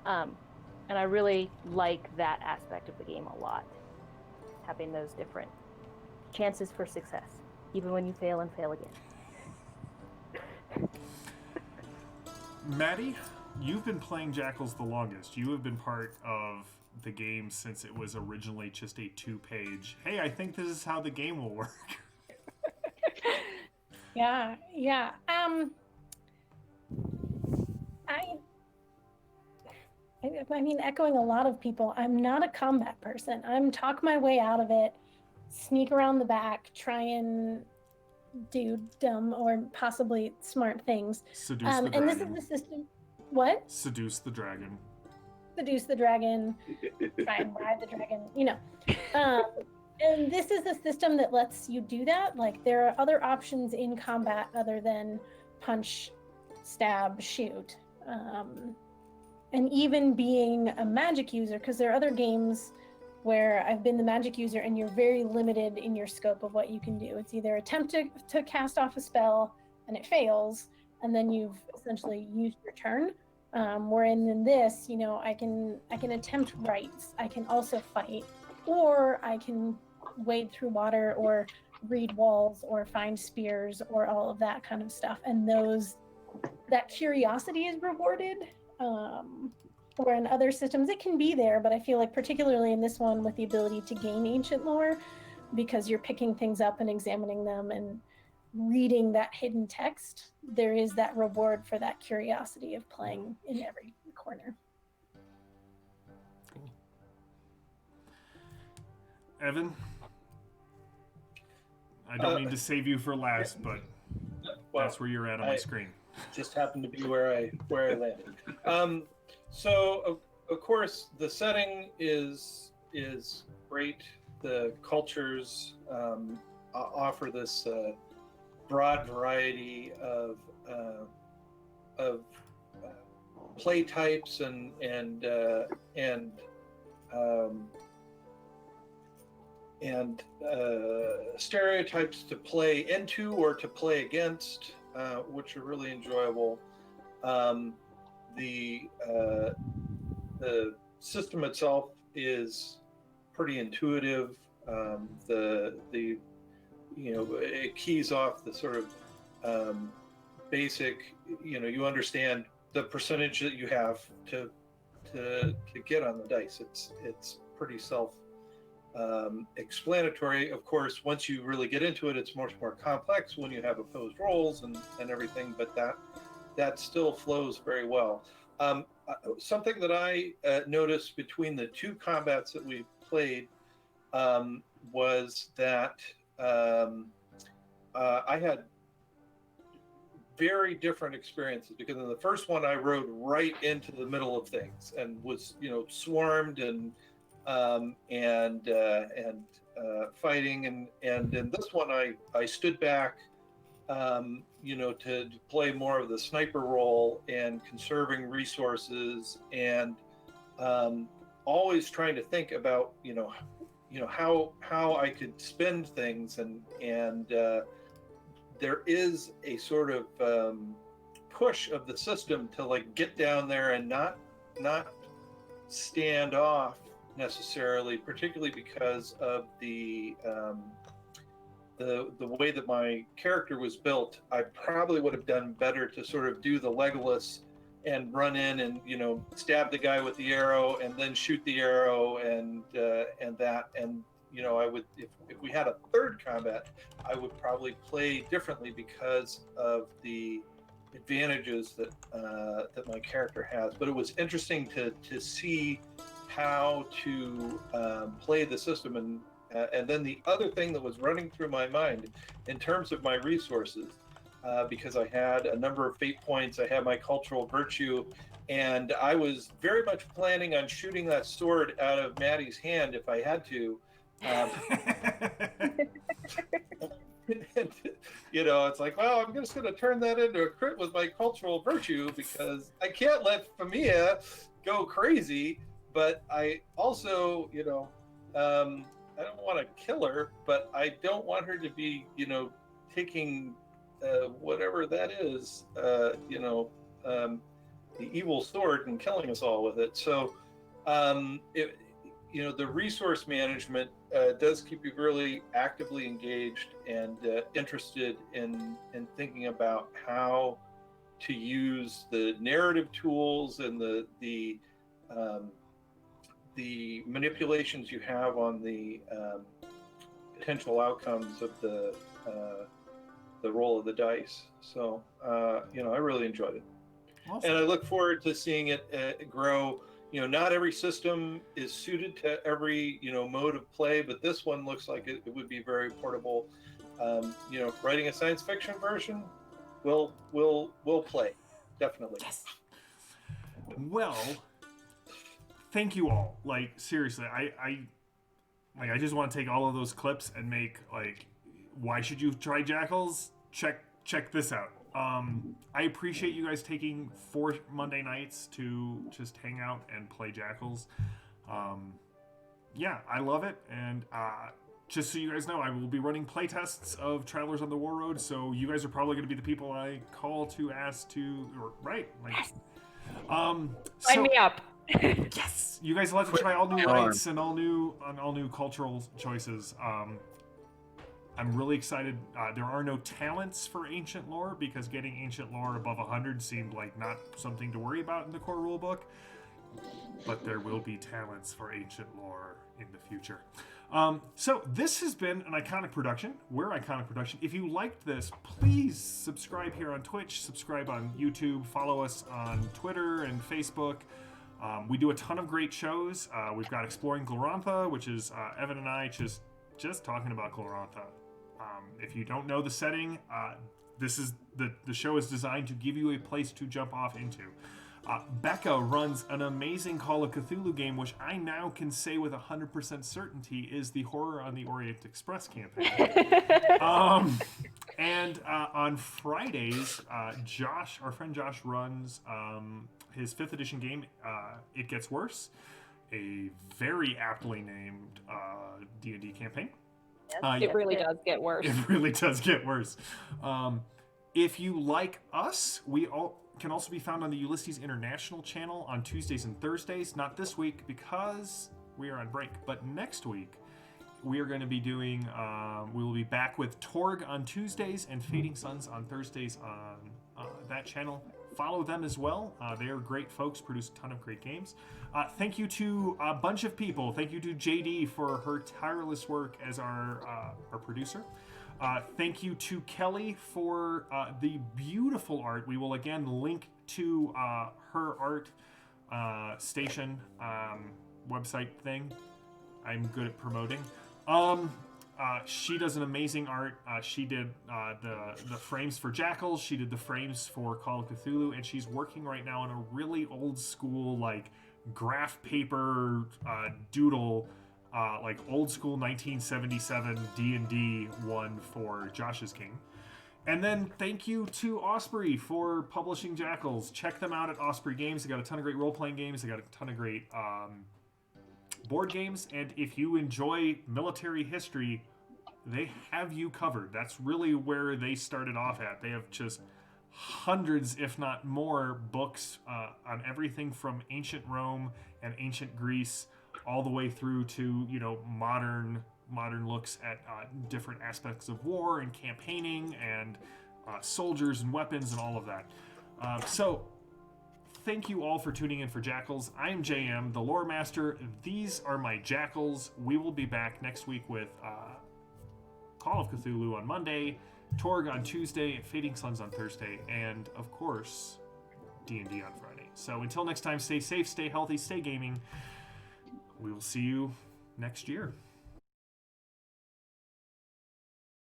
And I really like that aspect of the game a lot. Having those different chances for success, even when you fail and fail again. Maddie, you've been playing Jackals the longest. You have been part of the game since it was originally just a 2-page, hey, I think this is how the game will work. Yeah. I mean, echoing a lot of people, I'm not a combat person. I'm talk my way out of it, sneak around the back, try and do dumb or possibly smart things. Seduce the dragon. And this is the system. What? Seduce the dragon. Seduce the dragon. Try and ride the dragon. You know. And this is a system that lets you do that. Like, there are other options in combat other than punch, stab, shoot. And even being a magic user, because there are other games where I've been the magic user and you're very limited in your scope of what you can do. It's either attempt to cast off a spell and it fails, and then you've essentially used your turn. Wherein in this, you know, I can attempt rights, I can also fight, or I can wade through water or read walls or find spears or all of that kind of stuff. And that curiosity is rewarded. Or in other systems it can be there, but I feel like particularly in this one, with the ability to gain ancient lore, because you're picking things up and examining them and reading that hidden text, there is that reward for that curiosity of playing in every corner. Cool. Evan, I don't mean to save you for last, but that's where you're at on my screen. Just happened to be where I landed. So of course the setting is great. The cultures offer this broad variety of play types and stereotypes to play into or to play against. which are really enjoyable. Um, the system itself is pretty intuitive. The it keys off the sort of basic. You understand the percentage that you have to get on the dice. It's pretty self explanatory. Of course, once you really get into it, it's much more complex when you have opposed rolls and everything. But that still flows very well. Something that I noticed between the two combats that we played was that I had very different experiences, because in the first one I rode right into the middle of things and was swarmed and fighting, and in this one I stood back to play more of the sniper role and conserving resources, and always trying to think about how I could spend things, and there is a sort of push of the system to like get down there and not stand off necessarily, particularly because of the way that my character was built. I probably would have done better to sort of do the Legolas and run in and stab the guy with the arrow and then shoot the arrow and I would, if we had a third combat, I would probably play differently because of the advantages that my character has. But it was interesting to see how to play the system, and then the other thing that was running through my mind in terms of my resources, because I had a number of fate points, I had my cultural virtue, and I was very much planning on shooting that sword out of Maddie's hand if I had to. It's like, well, I'm just going to turn that into a crit with my cultural virtue, because I can't let Familia go crazy, but I also, I don't want to kill her, but I don't want her to be, taking whatever that is, the evil sword and killing us all with it. So, the resource management does keep you really actively engaged and interested in thinking about how to use the narrative tools and the manipulations you have on the potential outcomes of the roll of the dice. So, I really enjoyed it. Awesome. And I look forward to seeing it grow. Not every system is suited to every, mode of play, but this one looks like it would be very portable. Writing a science fiction version, we'll play, definitely. Yes. Well, thank you all. Like, seriously, I just want to take all of those clips and make, like, why should you try Jackals? Check this out. I appreciate you guys taking 4 Monday nights to just hang out and play Jackals. Yeah, I love it. And just so you guys know, I will be running playtests of Travelers on the War Road, so you guys are probably going to be the people I call to ask to, yes. Sign me up. Yes, you guys will have to try all new lights and all new cultural choices. I'm really excited. There are no talents for ancient lore, because getting ancient lore above 100 seemed like not something to worry about in the core rulebook. But there will be talents for ancient lore in the future. So this has been an Iconic production. We're Iconic Production. If you liked this, please subscribe here on Twitch, subscribe on YouTube, follow us on Twitter and Facebook. We do a ton of great shows. We've got Exploring Glorantha, which is Evan and I just talking about Glorantha. If you don't know the setting, this is the show is designed to give you a place to jump off into. Becca runs an amazing Call of Cthulhu game, which I now can say with 100% certainty is the Horror on the Orient Express campaign. And on Fridays, our friend Josh runs his 5th edition game, It Gets Worse, a very aptly named D&D campaign. It really does get worse. It really does get worse. If you like us, we all can also be found on the Ulysses International channel on Tuesdays and Thursdays. Not this week because we are on break, but next week we are going to be doing, we will be back with Torg on Tuesdays and Fading Suns on Thursdays on that channel. Follow them as well. They are great folks, produce a ton of great games. Thank you to a bunch of people. Thank you to JD for her tireless work as our producer. Thank you to Kelly for the beautiful art. We will again link to her art station website thing. I'm good at promoting. She does an amazing art. She did the frames for Jackals. She did the frames for Call of Cthulhu, and she's working right now on a really old school like graph paper doodle. Like old school 1977 D&D one for Josh's King. And then thank you to Osprey for publishing Jackals. Check them out at Osprey Games. They got a ton of great role-playing games. They got a ton of great board games. And if you enjoy military history, they have you covered. That's really where they started off at. They have just hundreds, if not more, books on everything from ancient Rome and ancient Greece all the way through to, you know, modern looks at different aspects of war and campaigning and soldiers and weapons and all of that. So thank you all for tuning in for Jackals. I am JM, the Lore Master. These are my Jackals. We will be back next week with Call of Cthulhu on Monday, Torg on Tuesday, Fading Suns on Thursday, and of course D&D on Friday. So until next time, stay safe, stay healthy, stay gaming. We will see you next year.